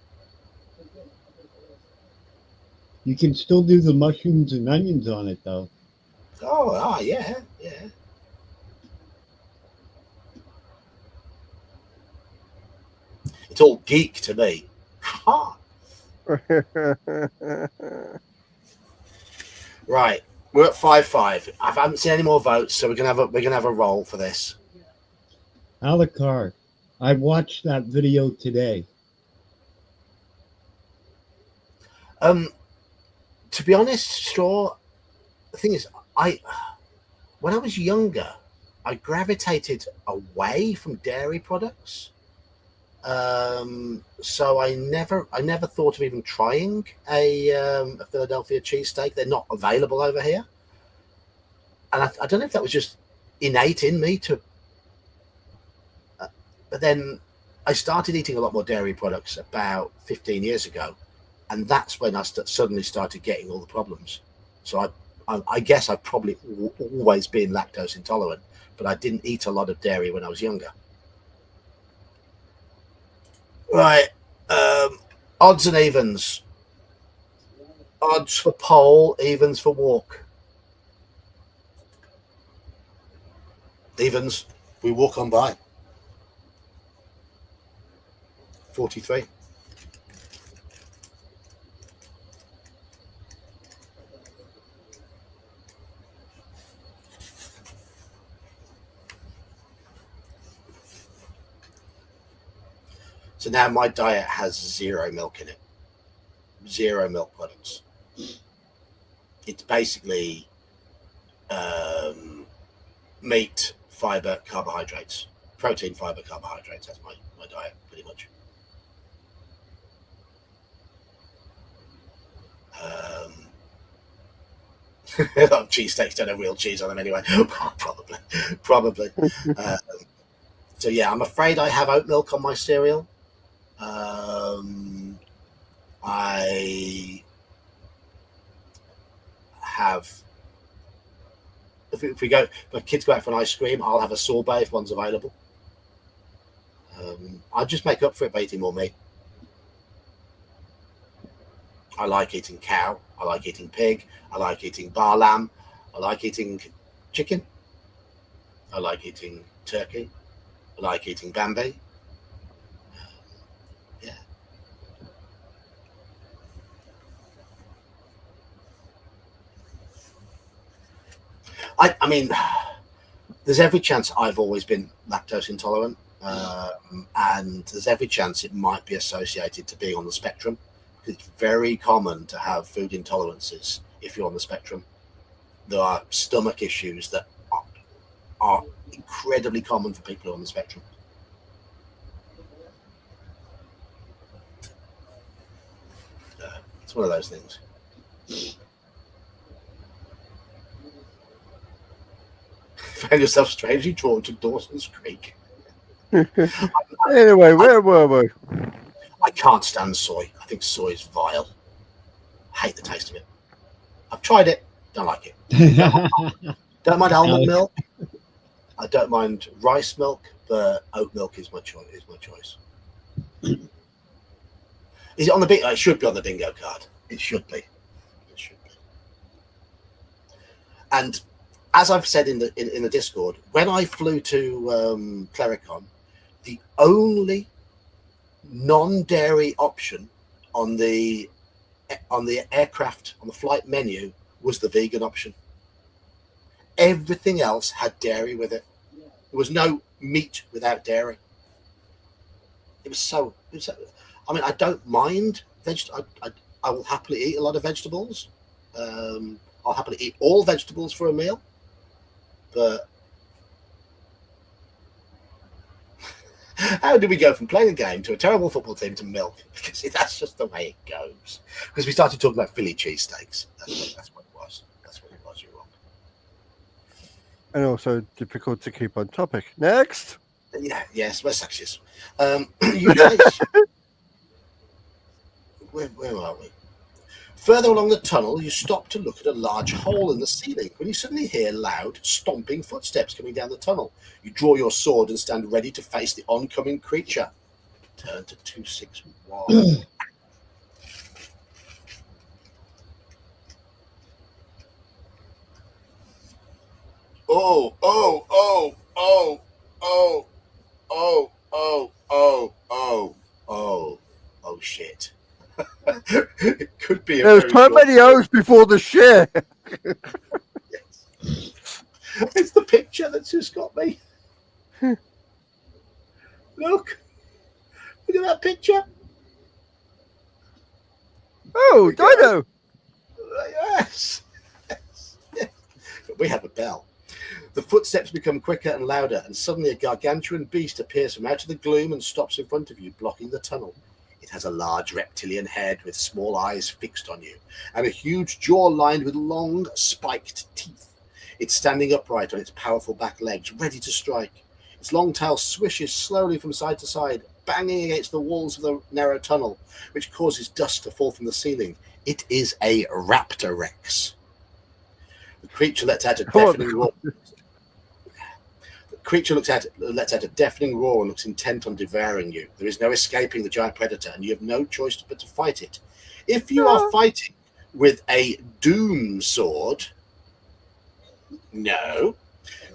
You can still do the mushrooms and onions on it, though. Yeah. It's all geek to me. Ha! Right, we're at 5-5. I haven't seen any more votes, so we're gonna have a roll for this. A la carte. I watched that video today. To be honest, Straw, the thing is, when I was younger, I gravitated away from dairy products. So I never thought of even trying a Philadelphia cheesesteak. They're not available over here, and I don't know if that was just innate in me to. But then I started eating a lot more dairy products about 15 years ago, and that's when I suddenly started getting all the problems. So I guess I've probably always been lactose intolerant, but I didn't eat a lot of dairy when I was younger. Right, odds and evens. Odds for pole, evens for walk. Evens, we walk on by. 43. So now my diet has 0 milk in it. 0 milk products. It's basically meat, fiber, carbohydrates. Protein, fiber, carbohydrates. That's my diet, pretty much. Cheesesteaks don't have real cheese on them anyway. Probably. So yeah, I'm afraid I have oat milk on my cereal. I have. If my kids go out for an ice cream, I'll have a sorbet if one's available. I just make up for it by eating more meat. I like eating cow. I like eating pig. I like eating bar lamb. I like eating chicken. I like eating turkey. I like eating Bambi. Yeah. I mean, there's every chance I've always been lactose intolerant, and there's every chance it might be associated to being on the spectrum. It's very common to have food intolerances if you're on the spectrum. There are stomach issues that are incredibly common for people who are on the spectrum. It's one of those things. Found yourself strangely drawn to Dawson's Creek. Anyway, where were we? I can't stand soy. I think soy is vile. I hate the taste of it. I've tried it. Don't like it. Don't mind almond milk. I don't mind rice milk, but oat milk is my choice. Is it on the bingo? It should be on the bingo card. It should be. And as I've said in the Discord, when I flew to Clericon, the only non-dairy option on the aircraft, on the flight menu, was the vegan option. Everything else had dairy with it. There was no meat without dairy. I mean, I don't mind I will happily eat a lot of vegetables. I'll happily eat all vegetables for a meal. But how do we go from playing a game to a terrible football team to milk? Because that's just the way it goes. Because we started talking about Philly cheesesteaks. That's what it was. That's what it was. You're wrong. And also difficult to keep on topic. Next. Yeah. Yes. West Texas. You guys. Where are we? Further along the tunnel, you stop to look at a large hole in the ceiling when you suddenly hear loud, stomping footsteps coming down the tunnel. You draw your sword and stand ready to face the oncoming creature. Turn to 261. Oh, oh, oh, oh, oh, oh, oh, oh, oh, oh, oh, shit. It could be a There's very so short- many O's before the share. It's the picture that's just got me. Look at that picture. Oh, Dino. Yes. We have a bell. The footsteps become quicker and louder, and suddenly a gargantuan beast appears from out of the gloom and stops in front of you, blocking the tunnel. It has a large reptilian head with small eyes fixed on you, and a huge jaw lined with long, spiked teeth. It's standing upright on its powerful back legs, ready to strike. Its long tail swishes slowly from side to side, banging against the walls of the narrow tunnel, which causes dust to fall from the ceiling. It is a Raptor Rex. The creature lets out a deafening roar. The creature lets out a deafening roar and looks intent on devouring you. There is no escaping the giant predator, and you have no choice but to fight it. If you are fighting with a Doom sword, no,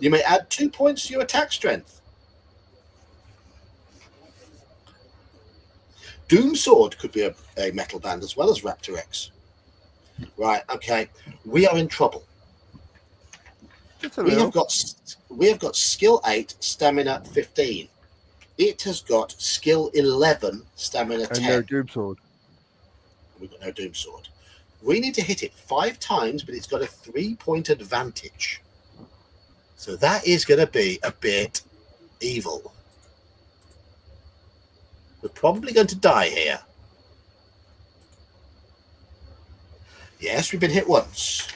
you may add 2 points to your attack strength. Doom sword could be a metal band as well as Raptor X. Right, okay. We are in trouble. Just a We little. have got skill 8, stamina 15. It has got skill 11, stamina 10. And no Doom Sword. We've got no Doom sword. We need to hit it 5 times, but it's got a 3-point advantage. So that is going to be a bit evil. We're probably going to die here. Yes, we've been hit once.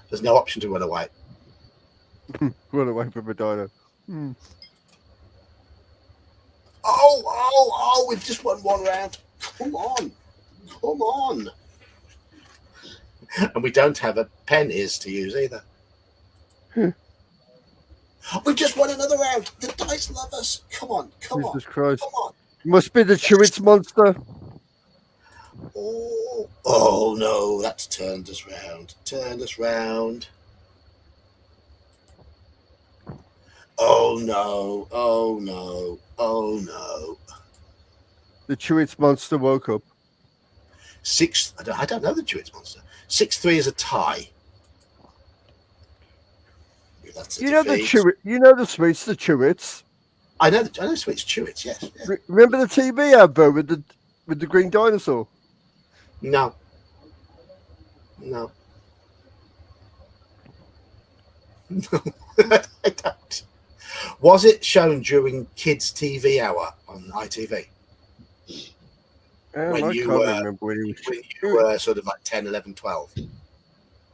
There's no option to run away. Run away from a dino. Hmm. Oh, we've just won 1 round. Come on. Come on. And we don't have a pen is to use either. We've just won another round. The dice love us. Come on. Come on. Jesus Christ. Come on. Must be the Chewits monster. Oh no, that's turned us round. Turned us round. Oh no. Oh no. Oh no. The Chewits monster woke up. 6. I don't know the Chewits monster. 6-3 is a tie. That's a You know the defeat. Chewit. You know the sweets, the Chewits. I know Switch Chewits, yes. Yeah. Remember the TV advert with the green dinosaur? No. No. No. I don't. Was it shown during Kids TV Hour on ITV? When I you can't were- remember when it was. When you were sort of like 10, 11, 12?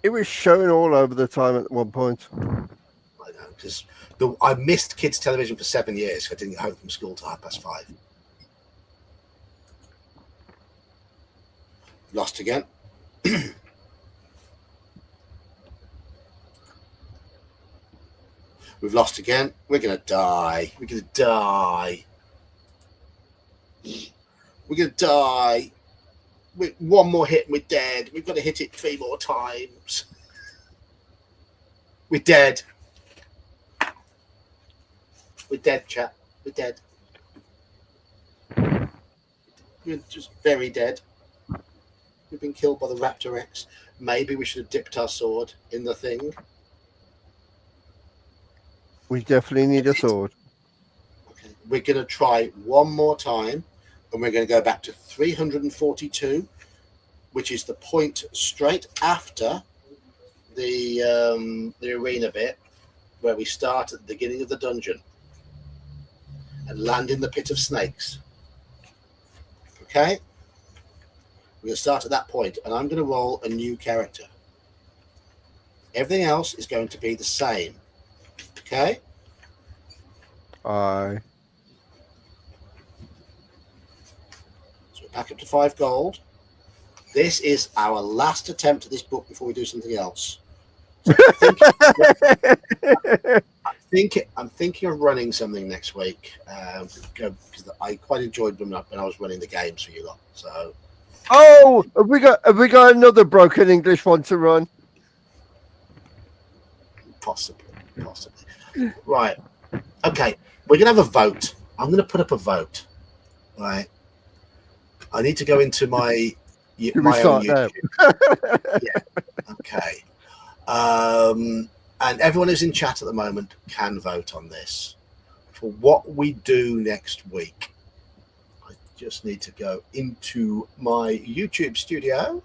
It was showing all over the time at one point. I know, because I missed kids' television for 7 years. I didn't get home from school till 5:30. Lost again. We've lost again. We're going to die. We're going to die. We're going to die. One more hit and we're dead. We've got to hit it 3 more times. We're dead. We're dead, chat. We're dead. We're just very dead. We've been killed by the Raptor X. Maybe we should have dipped our sword in the thing. We definitely need a sword. Okay. We're going to try one more time. and we're going to go back to 342, which is the point straight after the arena bit, where we start at the beginning of the dungeon and land in the pit of snakes. Okay? We're going to start at that point, and I'm going to roll a new character. Everything else is going to be the same. Okay? Aye. So we're back up to 5 gold. This is our last attempt at this book before we do something else. So I'm thinking of running something next week, because I quite enjoyed them when I was running the games for you lot. So, Oh, have we got another broken English one to run? possibly. Right. Okay. We're gonna have a vote. I'm gonna put up a vote. Right. I need to go into my Can we my own start now? YouTube. Yeah. Okay. And everyone who's in chat at the moment can vote on this for what we do next week. I just need to go into my YouTube studio,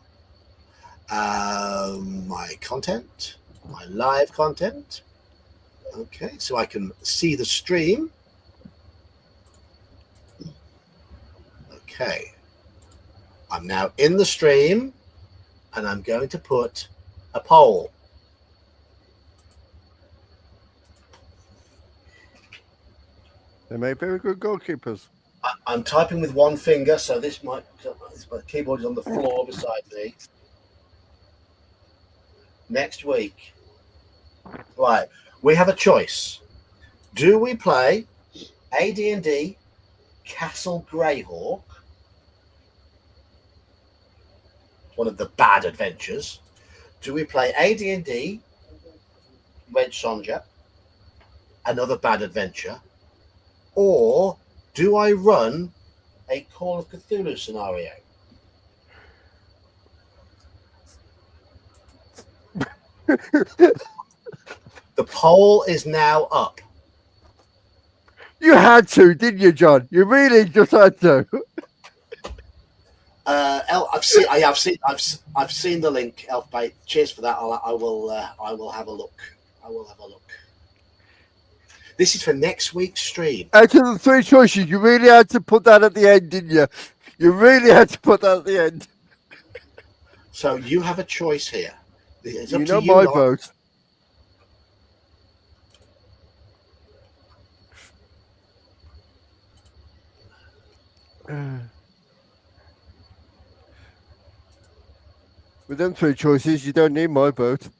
my content, my live content. Okay, so I can see the stream. Okay, I'm now in the stream, and I'm going to put a poll. They make very good goalkeepers. I'm typing with one finger, so my keyboard is on the floor beside me. Next week, right? We have a choice. Do we play AD&D Castle Greyhawk, one of the bad adventures? Do we play AD&D Red Sonja, another bad adventure? Or do I run a Call of Cthulhu scenario? The poll is now up. You had to, didn't you, John? You really just had to. I've seen the link, Elfbait. Cheers for that. I will have a look. I will have a look. This is for next week's stream. Out of the 3 choices, you really had to put that at the end, didn't you? You really had to put that at the end. So you have a choice here. It's up You to know you my lot. vote. With them 3 choices, you don't need my vote.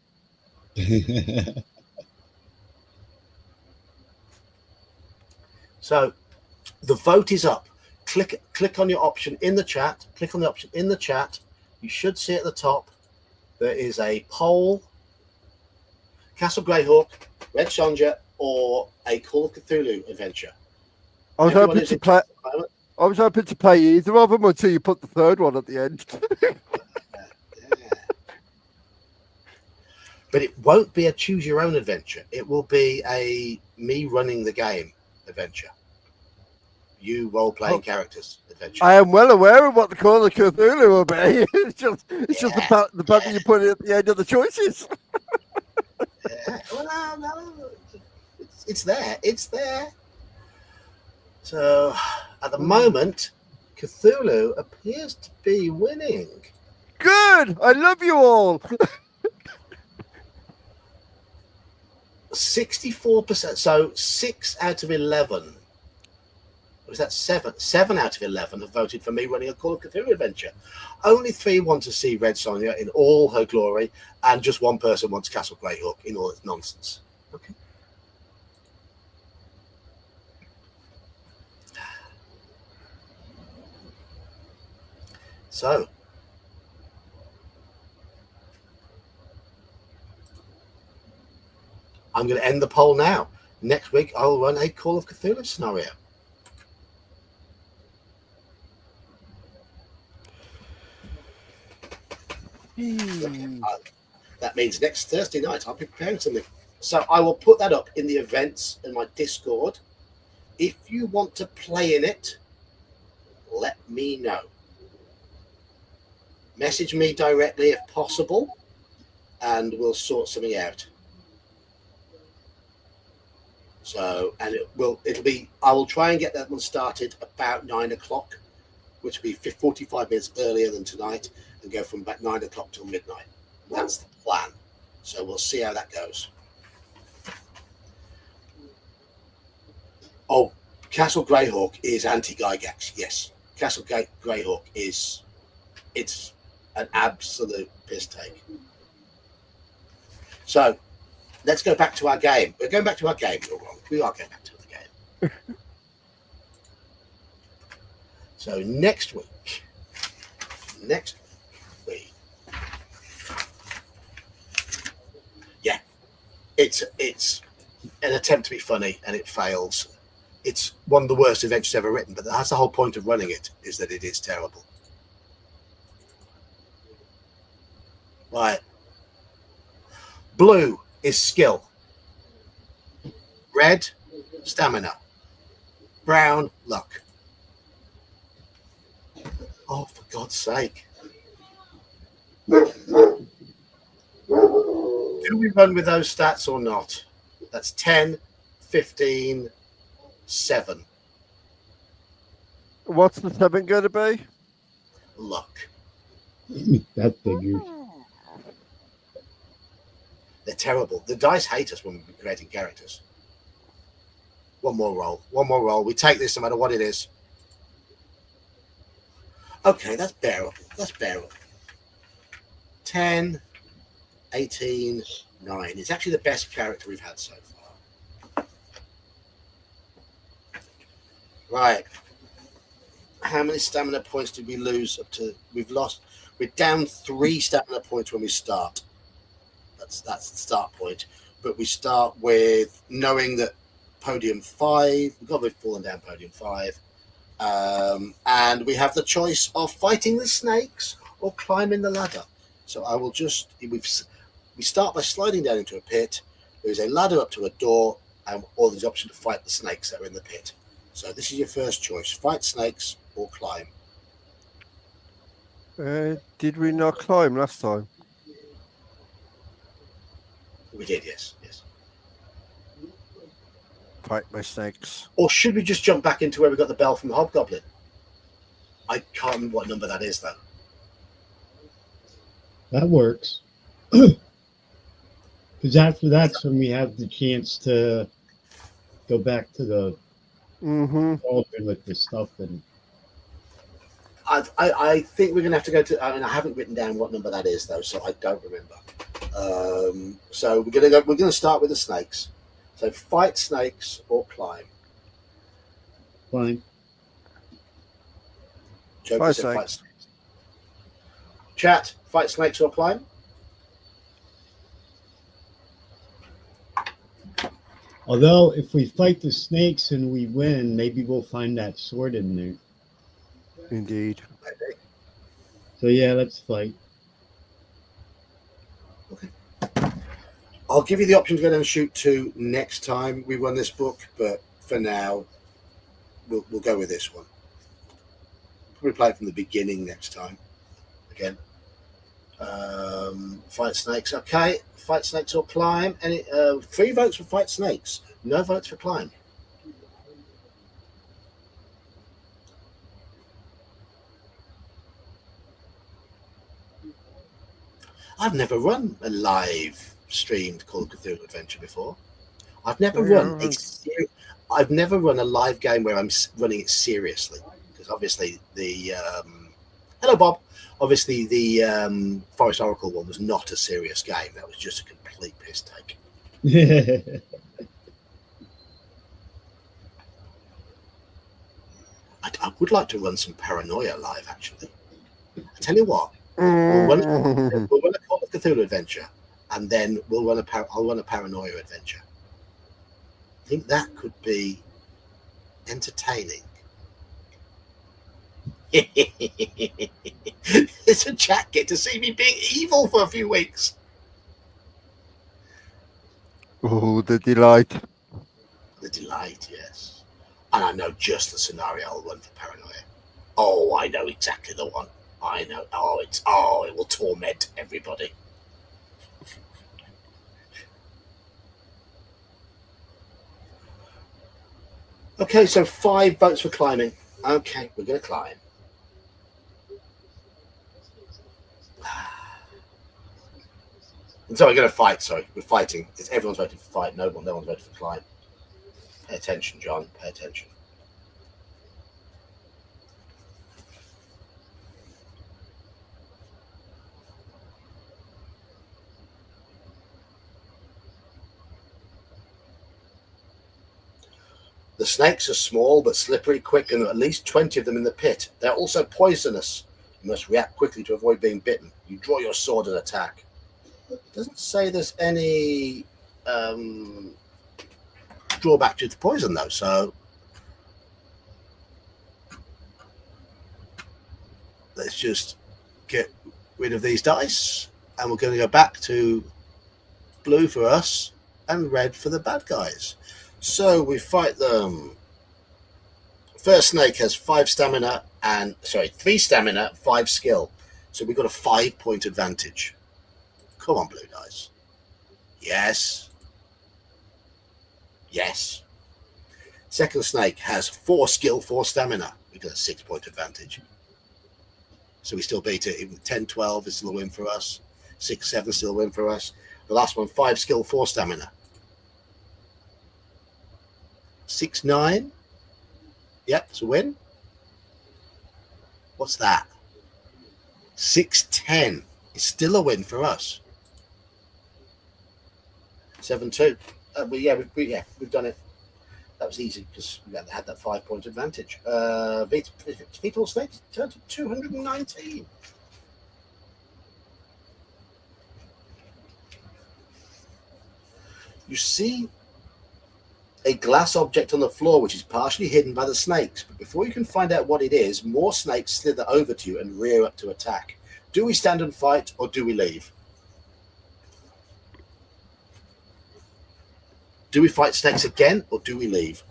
So the vote is up. Click on your option in the chat. Click on the option in the chat. You should see at the top there is a poll. Castle Greyhawk, Red Sonja, or a Call of Cthulhu adventure. I was Everyone hoping is to in play. at the moment. I was hoping to play either of them until you put the 3rd one at the end. Yeah. But it won't be a choose your own adventure. It will be a me running the game adventure. You role playing characters adventure. I am well aware of what the Call of Cthulhu will be. It's just the part that you put it at the end of the choices. Yeah. Well, no, it's there. It's there. So at the moment, Cthulhu appears to be winning. Good. I love you all. 64%. So 6 out of 11. Was that 7? 7 out of 11 have voted for me running a Call of Cthulhu adventure. Only 3 want to see Red Sonja in all her glory, and just 1 person wants Castle Greyhawk in all its nonsense. Okay. So, I'm going to end the poll now. Next week, I'll run a Call of Cthulhu scenario. That means next Thursday night I'll be preparing something. So I will put that up in the events in my Discord. If you want to play in it, let me know. Message me directly if possible, and we'll sort something out. So, and it'll be, I will try and get that one started about 9 o'clock, which will be 45 minutes earlier than tonight, and go from about 9 o'clock till midnight. That's the plan. So we'll see how that goes. Oh, Castle Greyhawk is anti-Gygax. Yes, Castle Greyhawk it's an absolute piss take. So let's go back to our game. We're going back to our game. You're wrong. We are going back to the game. So next week, yeah, it's an attempt to be funny and it fails. It's one of the worst adventures ever written, but that's the whole point of running it, is that it is terrible. Right. Blue is skill. Red, stamina. Brown, luck. Oh, for God's sake. Do we run with those stats or not? That's 10, 15, 7. What's the 7 going to be? Luck. That figures. They're terrible. The dice hate us when we're creating characters. One more roll. We take this no matter what it is. Okay, that's bearable. 10, 18, 9. It's actually the best character we've had so far. Right. How many stamina points did we lose up to? We're down 3 stamina points when we start. That's the start point. But we start with knowing that podium 5, we've got to be falling down podium 5. And we have the choice of fighting the snakes or climbing the ladder. So I will just, we start by sliding down into a pit. There is a ladder up to a door, or there's the option to fight the snakes that are in the pit. So this is your first choice: fight snakes or climb. Did we not climb last time? We did, yes. Fight my snakes. Or should we just jump back into where we got the bell from the Hobgoblin? I can't remember what number that is, though. That works. Because after that's when we have the chance to go back to the cauldron with the stuff. And I think we're going to have to go to. I mean, I haven't written down what number that is, though, so I don't remember. So we're going to start with the snakes. So fight snakes or climb. Climb. Fight Said fight snakes. snakes. Chat: fight snakes or climb. Although, if we fight the snakes and we win, maybe we'll find that sword in there. Indeed. Maybe. So yeah, let's fight. Okay. I'll give you the option to go down and shoot 2 next time we run this book, but for now, we'll go with this one. Probably play it from the beginning next time. Again. Fight snakes. Okay. Fight snakes or climb. 3 votes for fight snakes. No votes for climb. I've never run a live streamed Call of Cthulhu adventure before. I've never run a live game where I'm running it seriously, because obviously the hello Bob. Obviously the Forest Oracle one was not a serious game. That was just a complete piss take. I would like to run some Paranoia live, actually. I tell you what, we'll run a Call of Cthulhu adventure, and then I'll run a Paranoia adventure. I think that could be entertaining. It's a chat get to see me being evil for a few weeks. Oh, the delight. The delight, yes. And I know just the scenario I'll run for Paranoia. Oh, I know exactly the one. I know. It will torment everybody. Okay, so 5 votes for climbing. Okay, we're going to climb. So we're going to fight. Sorry, we're fighting. Everyone's voted for fight. No one's voted for climb. Pay attention, John. Pay attention. The snakes are small but slippery, quick, and there are at least 20 of them in the pit. They're also poisonous. You must react quickly to avoid being bitten. You draw your sword and attack. It doesn't say there's any drawback to the poison, though, so let's just get rid of these dice, and we're going to go back to blue for us and red for the bad guys. So we fight them. First snake has 3 stamina, 5 skill. So we've got a 5-point advantage. Come on, blue dice. Yes. Yes. Second snake has 4 skill, 4 stamina. We've got a 6-point advantage. So we still beat it. Even 10, 12 is still a win for us. 6, 7 still a win for us. The last one, 5 skill, 4 stamina. 6, 9. Yep, it's a win. What's that? 6, 10. It's still a win for us. 7, 2. We've done it. That was easy because we had that 5-point advantage. Fetal snakes turned to 219. You see a glass object on the floor which is partially hidden by the snakes, but before you can find out what it is, more snakes slither over to you and rear up to attack. Do we stand and fight, or do we leave? Do we fight snakes again, or do we leave?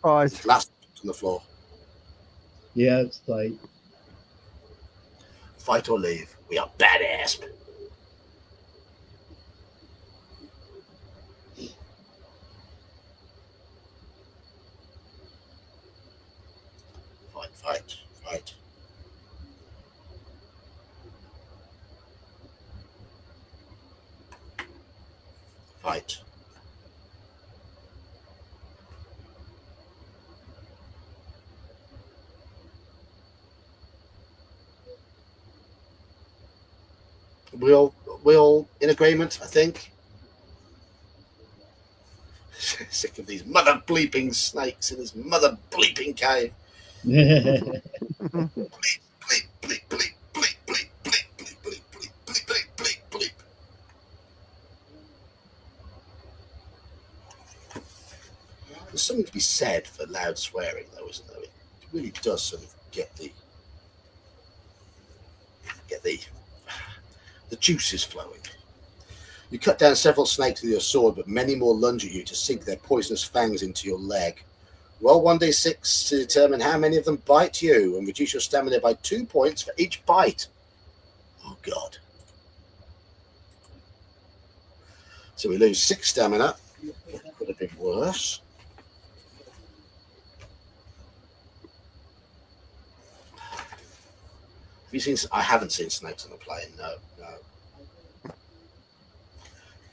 Right. Glass on the floor. Yeah, it's fight. Fight or leave. We are badass. Fight. Fight. We all in agreement, I think. Sick of these mother bleeping snakes in this mother bleeping cave. Bleep, bleep, bleep, bleep, bleep, bleep, bleep, bleep, bleep, bleep, bleep, bleep, bleep, bleep. There's something to be said for loud swearing, though, isn't there? It really does sort of get the juices flowing. You cut down several snakes with your sword, but many more lunge at you to sink their poisonous fangs into your leg. Roll 1d6 to determine how many of them bite you and reduce your stamina by 2 points for each bite. Oh, God. So we lose 6 stamina. Could have been worse. Have you seen? I haven't seen snakes on a plane. No.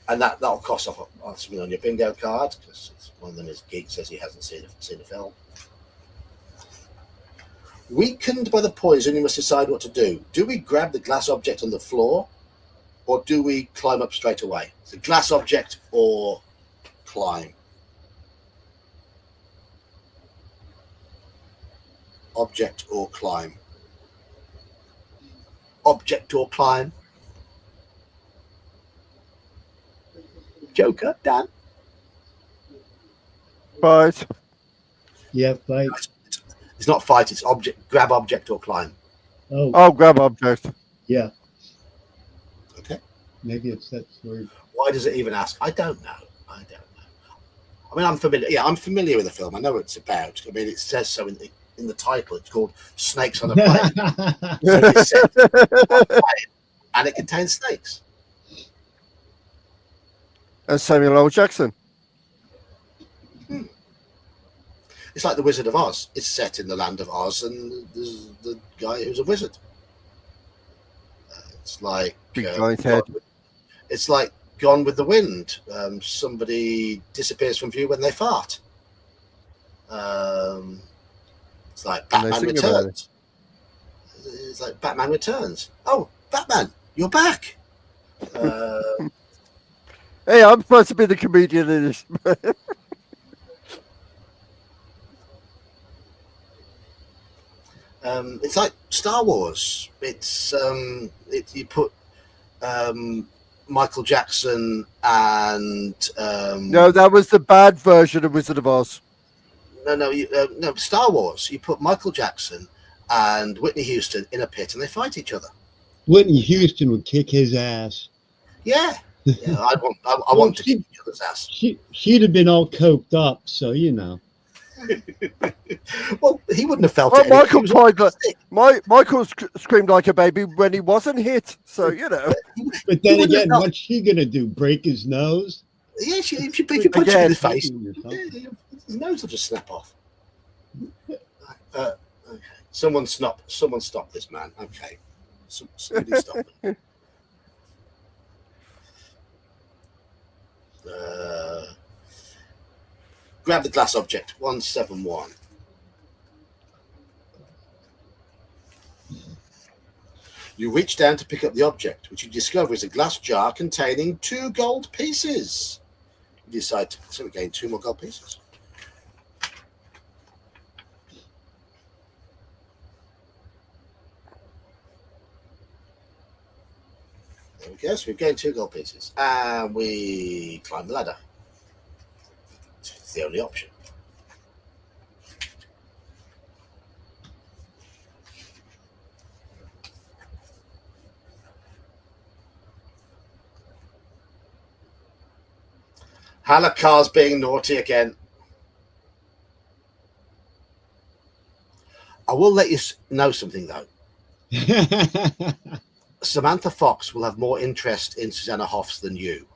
And that'll cost off something on your bingo card, because one of them is Geek says he hasn't seen a film. Weakened by the poison, you must decide what to do. Do we grab the glass object on the floor, or do we climb up straight away? So glass object or climb? Object or climb? Object or climb? Joker, Dan? Right. Yeah, fight. It's not fight, it's object. Grab object or climb. Oh, Grab object. yeah. Okay. Maybe it's that word. Why does it even ask? I don't know. I mean, I'm familiar. Yeah, I'm familiar with the film. I know what it's about. I mean, it says so in in the title. It's called Snakes on a Plane. So it's set on a plane, and it contains snakes. And Samuel L. Jackson. It's like the Wizard of Oz. It's set in the land of Oz, and there's the guy who's a wizard. It's like Big giant head. It's like Gone with the Wind. Somebody disappears from view when they fart. It's like Batman Returns. It's like Batman Returns. Oh, Batman, you're back. Hey, I'm supposed to be the comedian in this. It's like Star Wars. It's you put Michael Jackson and No, that was the bad version of Wizard of Oz. no, Star Wars. You put Michael Jackson and Whitney Houston in a pit, and they fight each other. Whitney Houston would kick his ass. Yeah, I want to kick each other's ass. She'd have been all coked up, so you know. Well, he wouldn't have felt Well, it. Michael Michael screamed like a baby when he wasn't hit, so you know. But then again, what's she gonna do? Break his nose? Yeah, if you punch him in his face, his nose will just snap off. Okay. Someone stop this man. Okay. Somebody stop him. Grab the glass object, 171. You reach down to pick up the object, which you discover is a glass jar containing 2 gold pieces. You decide to gain 2 more gold pieces. There we go. So we've gained 2 gold pieces. And we climb the ladder. It's the only option. Halakar's being naughty again. I will let you know something, though. Samantha Fox will have more interest in Susanna Hoffs than you.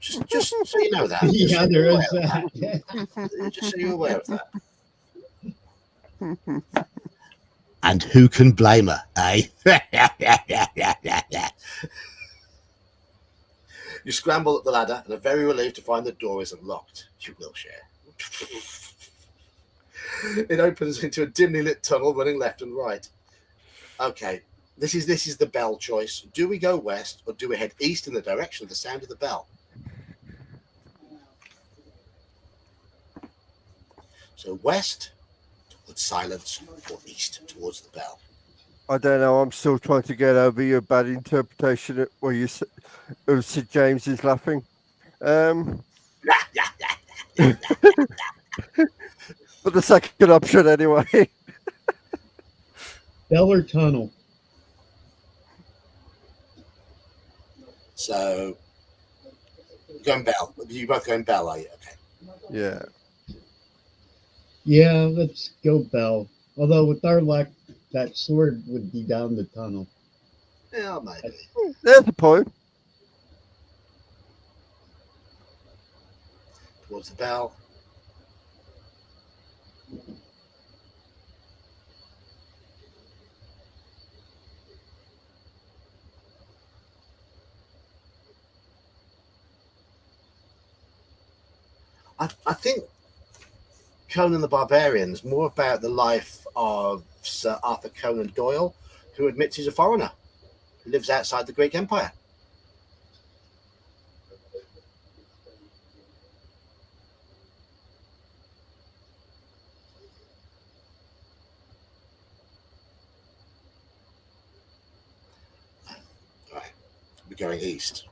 Just so you know that. Yeah, there is that. Just so you're aware of that. And who can blame her, eh? You scramble up the ladder and are very relieved to find the door isn't locked. You will share. It opens into a dimly lit tunnel running left and right. Okay, this is the bell choice. Do we go west or do we head east in the direction of the sound of the bell? So west towards silence or east towards the bell. I don't know. I'm still trying to get over your bad interpretation where you of Sid James is laughing. But the second option, anyway. Bell or tunnel? So going bell. You both going bell, are you? Okay. Yeah. Yeah, let's go bell. Although with our luck, that sword would be down the tunnel. Yeah, maybe. There's the point. Towards the bell. I think Conan the Barbarian is more about the life of Sir Arthur Conan Doyle, who admits he's a foreigner, who lives outside the Greek Empire. Right, we're going east.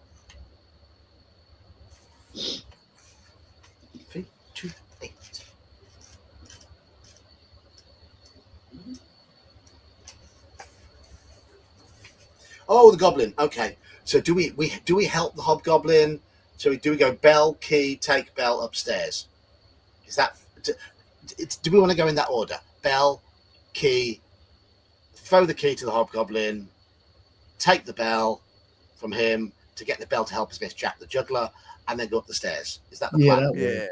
3, 2, 8. Oh, the goblin. Okay. So do we help the hobgoblin? So do we go bell, key, take bell upstairs? Is that do we want to go in that order? Bell, key, throw the key to the hobgoblin, take the bell from him to get the bell to help us against Jack the Juggler, and then go up the stairs. Is that the Yeah, plan? that Yeah.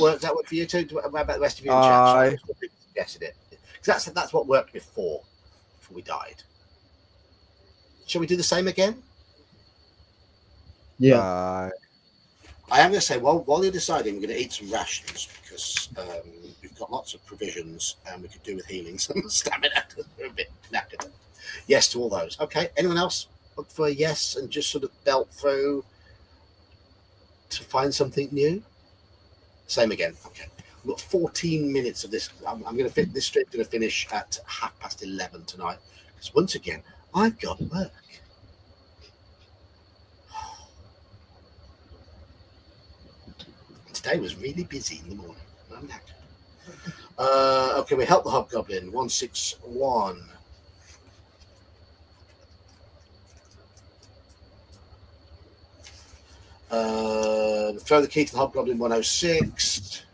works. That work for you too? What about the rest of you in chat? Aye. Sorry, people suggested it. Because that's what worked before we died. Shall we do the same again? Yeah. I am going to say, while you're deciding, we're going to eat some rations because we've got lots of provisions and we could do with healing some stamina. We're a bit knackered. Yes to all those. Okay. Anyone else look for a yes and just sort of belt through to find something new? Same again. Okay. We've got 14 minutes of this. I'm going to fit this strip. Going to finish at 11:30 tonight because once again I've got work. Today was really busy in the morning. I'm knackered. Okay, we help the hobgoblin. 161. Throw the key to the hobgoblin. 106.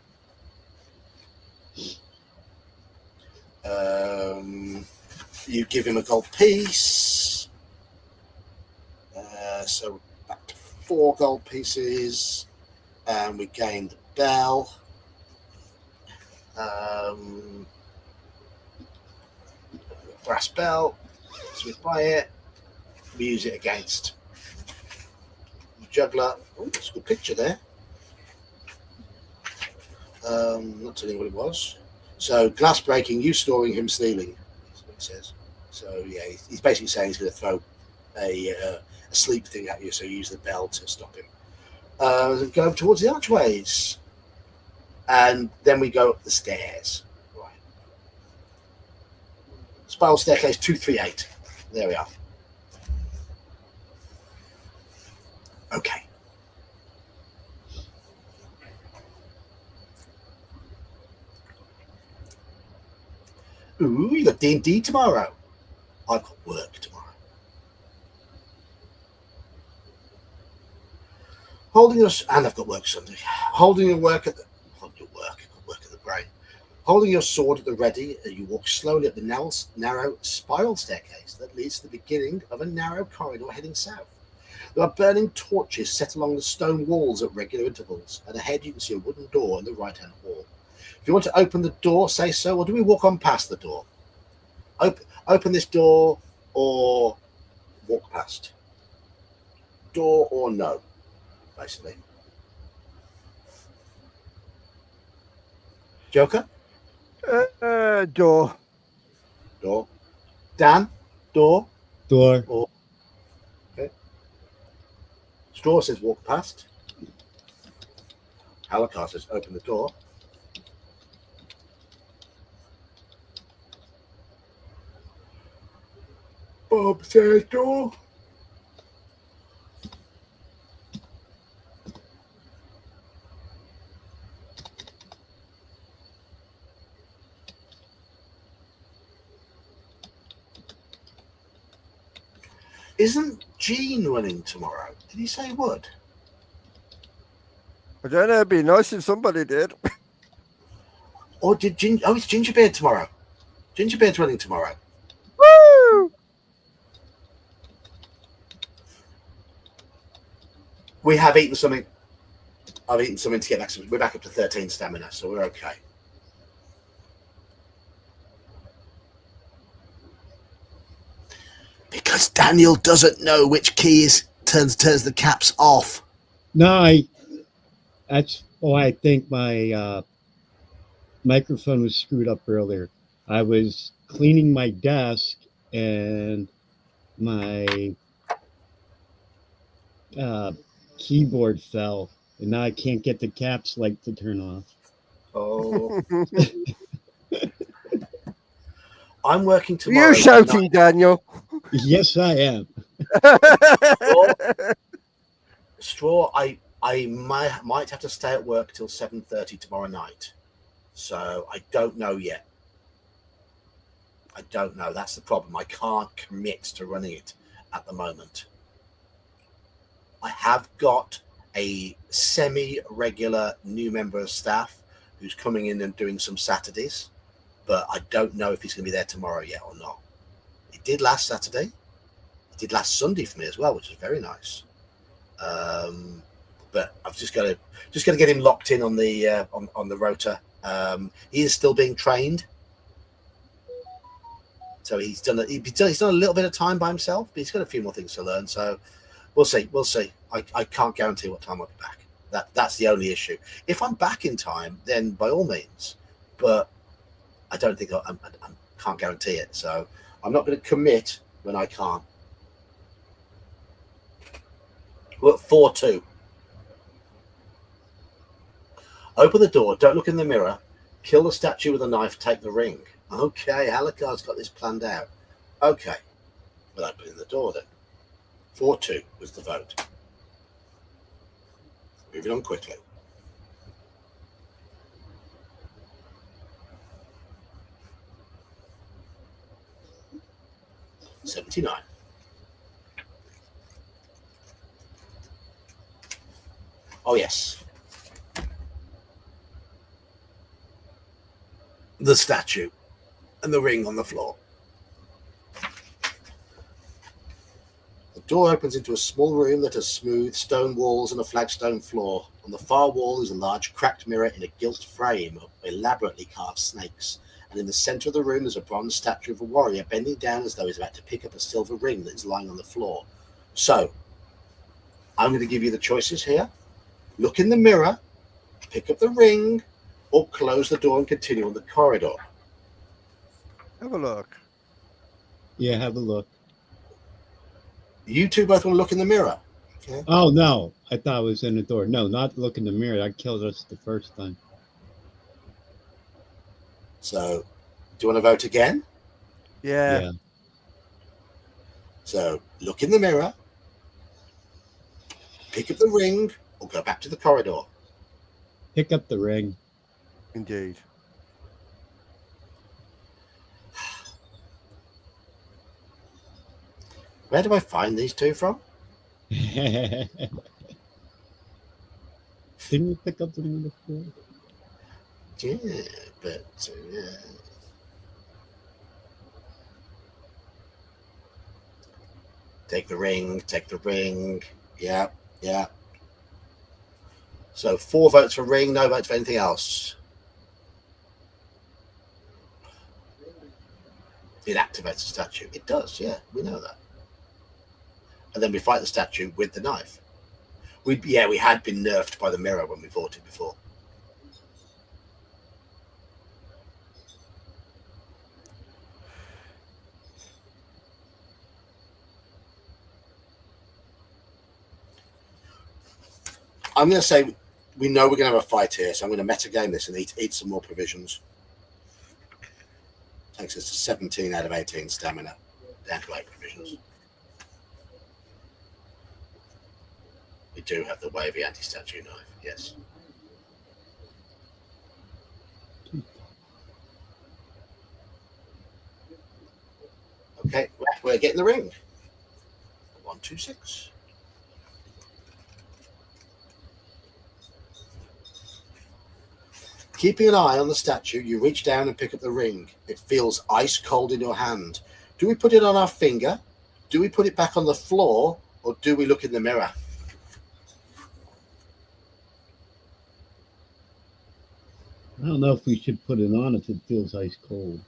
You give him a gold piece. So back to 4 gold pieces. And we gained the bell. Brass bell. So we buy it. We use it against the juggler. Oh, that's a good picture there. Not telling you what it was. So glass breaking, you storing, him stealing. That's what it says. So yeah, he's basically saying he's going to throw a sleep thing at you. So you use the bell to stop him. Go over towards the archways, and then we go up the stairs. Right. Spiral staircase 238. There we are. Okay. Ooh, you got D&D tomorrow. I've got work tomorrow. Holding your and I've got work Sunday. Holding your work at the brain. Holding your sword at the ready, you walk slowly up the narrow spiral staircase that leads to the beginning of a narrow corridor heading south. There are burning torches set along the stone walls at regular intervals, and ahead you can see a wooden door in the right-hand wall. If you want to open the door, say so, or do we walk on past the door? Open this door or walk past? Door or no? Basically. Joker? Door. Door. Dan? Door? Door. Or okay. Straw says walk past. Halakar says open the door. Bob says door. Isn't Gene running tomorrow? Did he say he would? I don't know. It'd be nice if somebody did. Or did Ginger? Oh, it's Gingerbeard tomorrow. Gingerbeard's running tomorrow. Woo! We have eaten something. I've eaten something to get back. We're back up to 13 stamina, so we're okay. Because Daniel doesn't know which key turns the caps off. No, that's why I think my microphone was screwed up earlier. I was cleaning my desk and my keyboard fell, and now I can't get the caps light to turn off. Oh. I'm working tomorrow. You shouting, Daniel? Yes, I am. Straw, I might have to stay at work till 7:30 tomorrow night. So I don't know yet. I don't know. That's the problem. I can't commit to running it at the moment. I have got a semi-regular new member of staff who's coming in and doing some Saturdays, but I don't know if he's going to be there tomorrow yet or not. He did last Saturday. He did last Sunday for me as well, which was very nice. But I've just got to get him locked in on the on the rotor. He is still being trained, so he's done a little bit of time by himself, but he's got a few more things to learn. So we'll see. I can't guarantee what time I'll be back. That's the only issue. If I'm back in time, then by all means, but I don't think I can't guarantee it. So I'm not going to commit when I can't. We're at 4-2. Open the door. Don't look in the mirror. Kill the statue with a knife. Take the ring. Okay, Alucard's got this planned out. Okay, well, opening the door then. 4-2 was the vote. Moving on quickly. $79. Oh yes. The statue and the ring on the floor. The door opens into a small room that has smooth stone walls and a flagstone floor. On the far wall is a large cracked mirror in a gilt frame of elaborately carved snakes. And in the center of the room is a bronze statue of a warrior bending down as though he's about to pick up a silver ring that is lying on the floor. So, I'm going to give you the choices here. Look in the mirror, pick up the ring, or close the door and continue on the corridor. Have a look. Yeah, have a look. You two both want to look in the mirror. Okay. Oh, no. I thought it was in the door. No, not look in the mirror. That killed us the first time. So, do you want to vote again? Yeah. So, look in the mirror, pick up the ring, or go back to the corridor. Pick up the ring. Indeed. Where do I find these two from? Didn't you pick up the ring before? Yeah, but take the ring, take the ring. Yeah. So 4 votes for ring, no votes for anything else. It activates the statue. It does, yeah, we know that. And then we fight the statue with the knife. We had been nerfed by the mirror when we voted before. I'm going to say we know we're going to have a fight here, so I'm going to metagame this and eat some more provisions. Takes us to 17 out of 18 stamina, down to 8 provisions. We do have the wavy anti-statue knife, yes. Okay, we're getting the ring. 1, 2, 6. Keeping an eye on the statue, you reach down and pick up the ring. It feels ice cold in your hand. Do we put it on our finger? Do we put it back on the floor? Or do we look in the mirror? I don't know if we should put it on if it feels ice cold.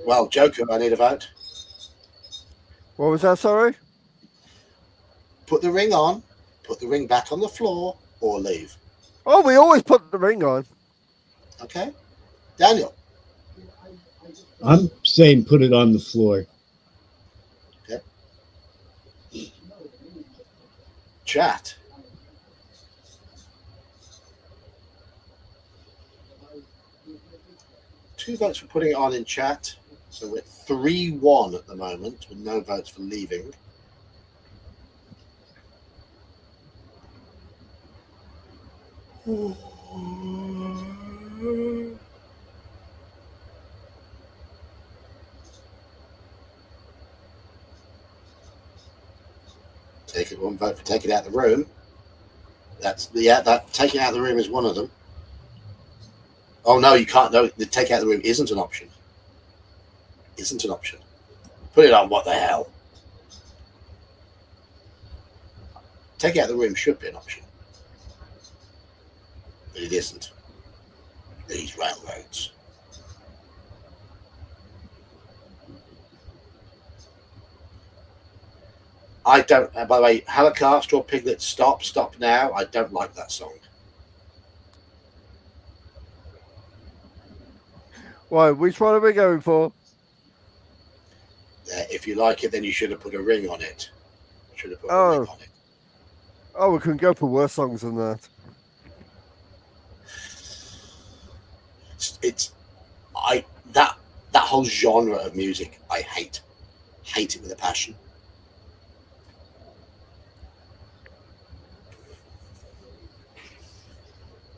Well, Joker, I need a vote. What was that, sorry? Put the ring on, put the ring back on the floor, or leave. Oh, we always put the ring on. Okay? Daniel. I'm saying put it on the floor. Okay. Chat. Two votes for putting it on in chat. So we're at 3-1 at the moment, with no votes for leaving. Take it one vote for take it out of the room. That taking it out of the room is one of them. Oh no, you can't. No, the take out of the room isn't an option. Isn't an option. Put it on. What the hell? Take out of the room should be an option, but it isn't. These railroads. I don't. By the way, Holocaust or Piglet, stop now. I don't like that song. Why? Which one are we going for? If you like it, then you should have put a ring on it. Should have put a ring on it. Oh, we can go for worse songs than that. That whole genre of music I hate it with a passion.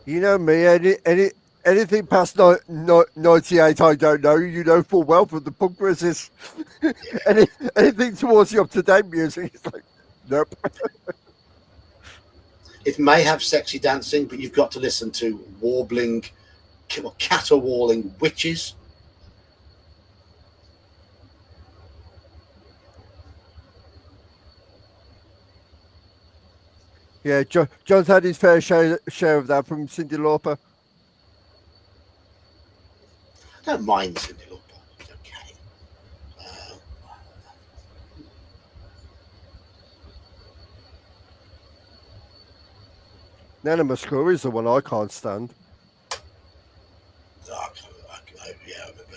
You know me, anything past 98 I don't know, you know full well from the punk business. Anything towards the up-to-date music, it's like, nope. It may have sexy dancing, but you've got to listen to warbling, caterwauling witches. Yeah, John's had his fair share of that from Cyndi Lauper. I don't mind Cyndi Lauper. It's okay. Nana Muscuri is the one I can't stand. I remember.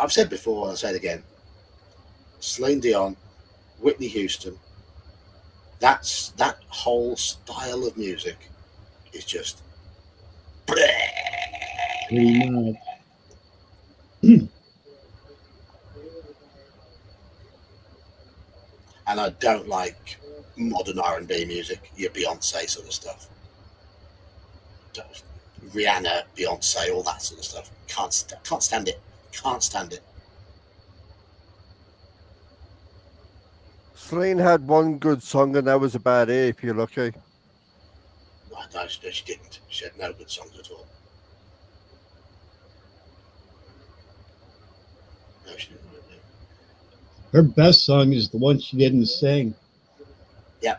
I've said before, I'll say it again. Celine Dion, Whitney Houston, that whole style of music is just Pretty much. and I don't like modern R&B music, your Beyonce sort of stuff. Rihanna, Beyonce, all that sort of stuff. Can't stand it. Can't stand it. Celine had one good song, and that was about it, if you're lucky. No, she didn't. She had no good songs at all. No, she didn't. Her best song is the one she didn't sing. Yeah.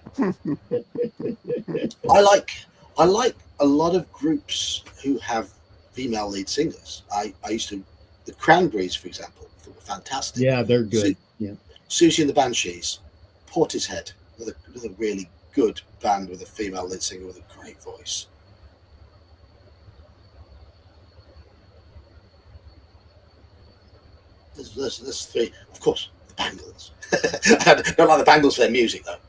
I like a lot of groups who have female lead singers. I used to, the Cranberries, for example, I thought were fantastic. Yeah, they're good. Susie and the Banshees, Portishead, with a really good band with a female lead singer with a great voice. There's three, of course. The Bangles. I don't like the Bangles for their music though.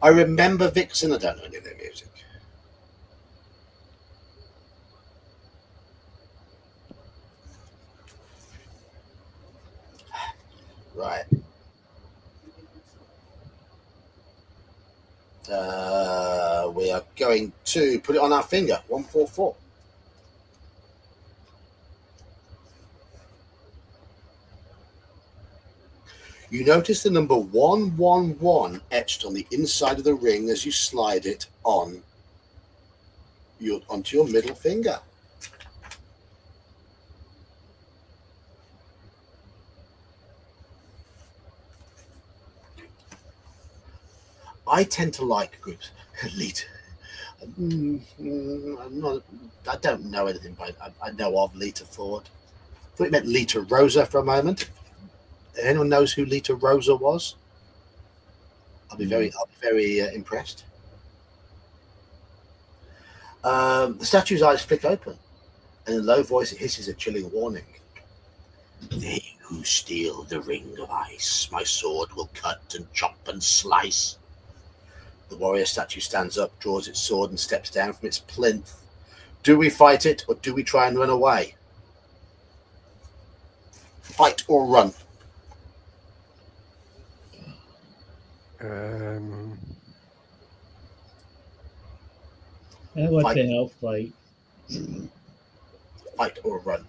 I remember Vixen. I don't know any of their music. Right. We are going to put it on our finger. 144. You notice the number 111 etched on the inside of the ring as you slide it onto your middle finger. I tend to like groups. Lita. I don't know anything by. I know of Lita Ford. I thought it meant Lita Rosa for a moment. If anyone knows who Lita Rosa was, I'll be very impressed. The statue's eyes flick open, and in a low voice it hisses a chilling warning. They who steal the ring of ice, my sword will cut and chop and slice. The warrior statue stands up, draws its sword, and steps down from its plinth. Do we fight it, or do we try and run away? Fight or run? What the hell, fight? Fight or run?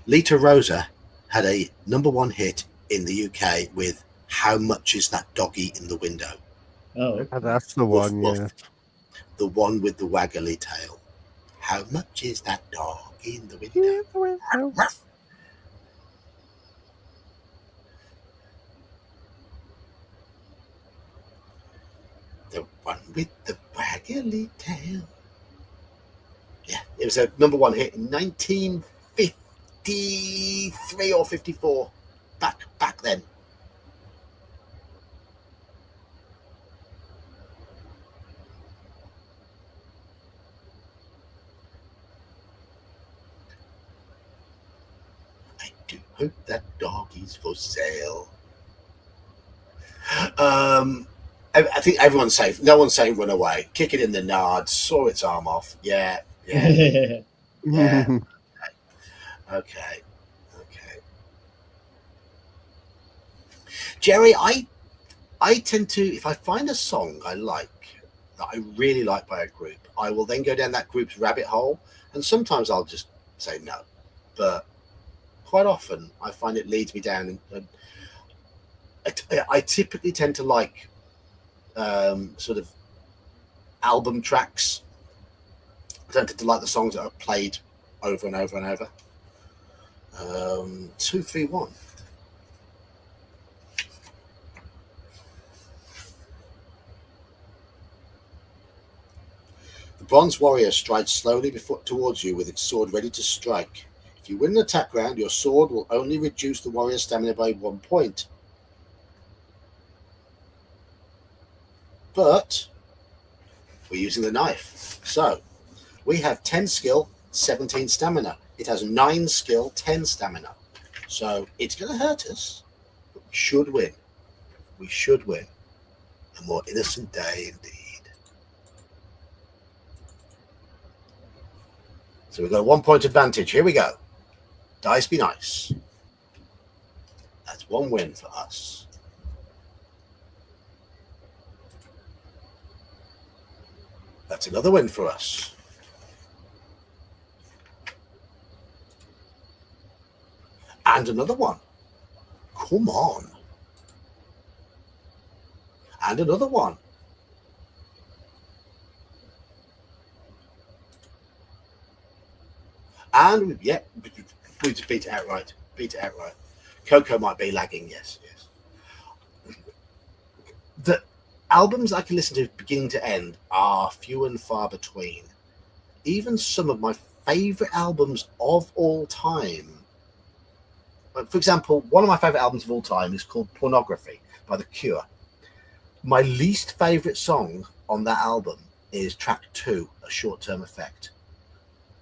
Lita Rosa had a #1 hit in the UK with "How Much Is That Doggy in the Window?" Oh, And that's the Woof, one, woof. yeah. The one with the waggly tail. How much is that dog in the window? Ruff. The one with the waggly tail. Yeah, it was a #1 hit in 1953 or 54. Back then. I do hope that doggy's for sale. I think everyone's safe. No one's saying run away. Kick it in the nards. Saw its arm off. Yeah. Yeah. Okay. Jerry, I tend to, if I find a song I like, that I really like by a group, I will then go down that group's rabbit hole, and sometimes I'll just say no. But quite often I find it leads me down, and I typically tend to like sort of album tracks. I don't tend to like the songs that are played over and over and over. 231. The bronze warrior strides slowly towards you with its sword ready to strike. If you win an attack round, your sword will only reduce the warrior's stamina by 1 point. But we're using the knife. So we have 10 skill, 17 stamina. It has 9 skill, 10 stamina. So it's going to hurt us, but we should win. We should win. A more innocent day indeed. So we've got a 1 point advantage. Here we go. Dice be nice. That's 1 win for us. That's another win for us. And another one. Come on. And another one. And yeah, we just beat it outright. Coco might be lagging, yes. The albums I can listen to beginning to end are few and far between. Even some of my favorite albums of all time. For example, one of my favorite albums of all time is called Pornography by The Cure. My least favorite song on that album is track 2, A Short-Term Effect.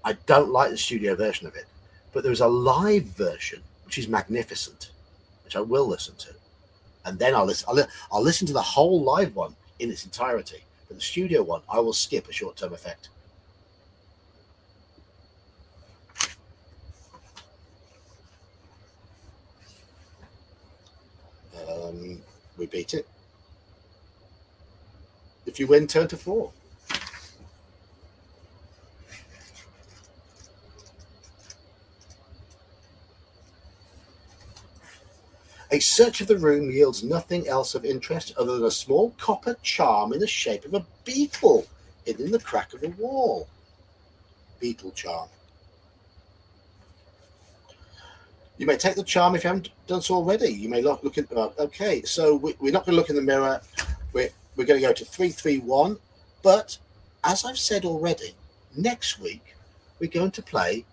I don't like the studio version of it, but there is a live version which is magnificent, which I will listen to, and then I'll listen to the whole live one in its entirety. But the studio one, I will skip A Short-Term Effect. We beat it. If you win, turn to 4. A search of the room yields nothing else of interest other than a small copper charm in the shape of a beetle hidden in the crack of the wall. Beetle charm. You may take the charm if you haven't done so already. You may look at. Okay, so we're not going to look in the mirror. We're going to go to 331. But as I've said already, next week we're going to play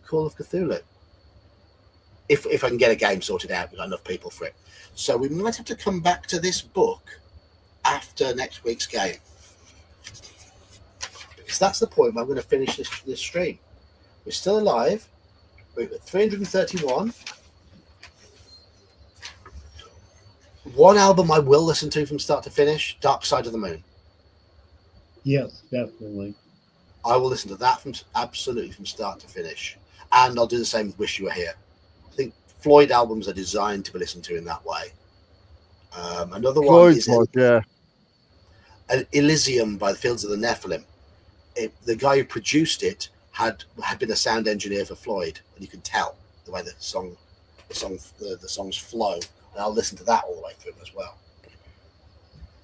Call of Cthulhu. If I can get a game sorted out, we've got enough people for it. So we might have to come back to this book after next week's game, because that's the point where I'm going to finish this stream. We're still alive. We're at 331. One album I will listen to from start to finish, Dark Side of the Moon. yes, definitely. I will listen to that absolutely from start to finish. And I'll do the same with Wish You Were Here. I think Floyd albums are designed to be listened to in that way. Another one is Elysium by the Fields of the Nephilim. The guy who produced it had been a sound engineer for Floyd, and you can tell. the way the songs flow, and I'll listen to that all the way through as well.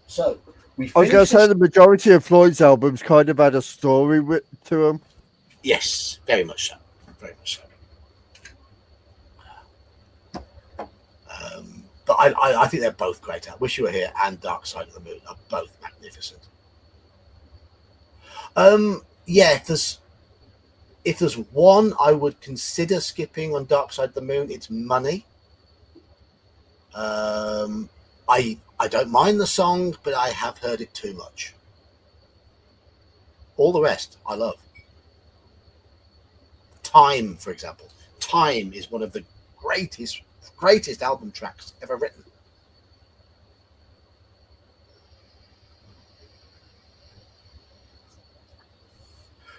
So we. I was going to say the majority of Floyd's albums kind of had a story to them. Yes, very much so. Very much so. But I think they're both great. I Wish You Were Here and Dark Side of the Moon are both magnificent. Yeah, if there's one I would consider skipping on Dark Side of the Moon, it's Money. I don't mind the song, but I have heard it too much. All the rest I love. Time, for example. Time is one of the greatest album tracks ever written.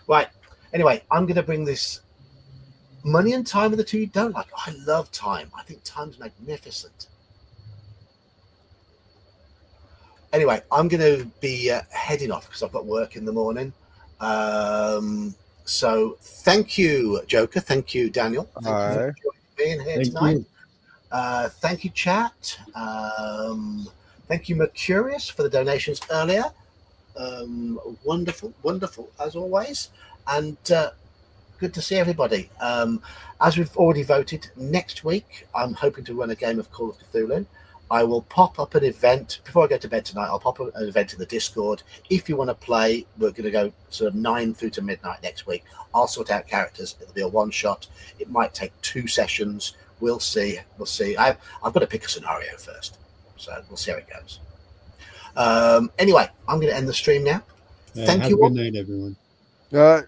Right. Anyway, I'm going to bring this. Money and Time are the two you don't like. I love Time. I think Time's magnificent. Anyway, I'm going to be heading off because I've got work in the morning. So thank you, Joker. Thank you, Daniel. Thank you for being here tonight. Thank you, chat. Thank you, Mercurius, for the donations earlier. Wonderful as always. And good to see everybody. As we've already voted, next week I'm hoping to run a game of Call of Cthulhu. I will pop up an event before I go to bed tonight. I'll pop up an event in the Discord. If you want to play, we're going to go sort of 9 through to midnight next week. I'll sort out characters. It'll be a one shot. It might take 2 sessions. We'll see. I've got to pick a scenario first, so we'll see how it goes. Anyway, I'm going to end the stream now. Thank you all. Good night, everyone. All right.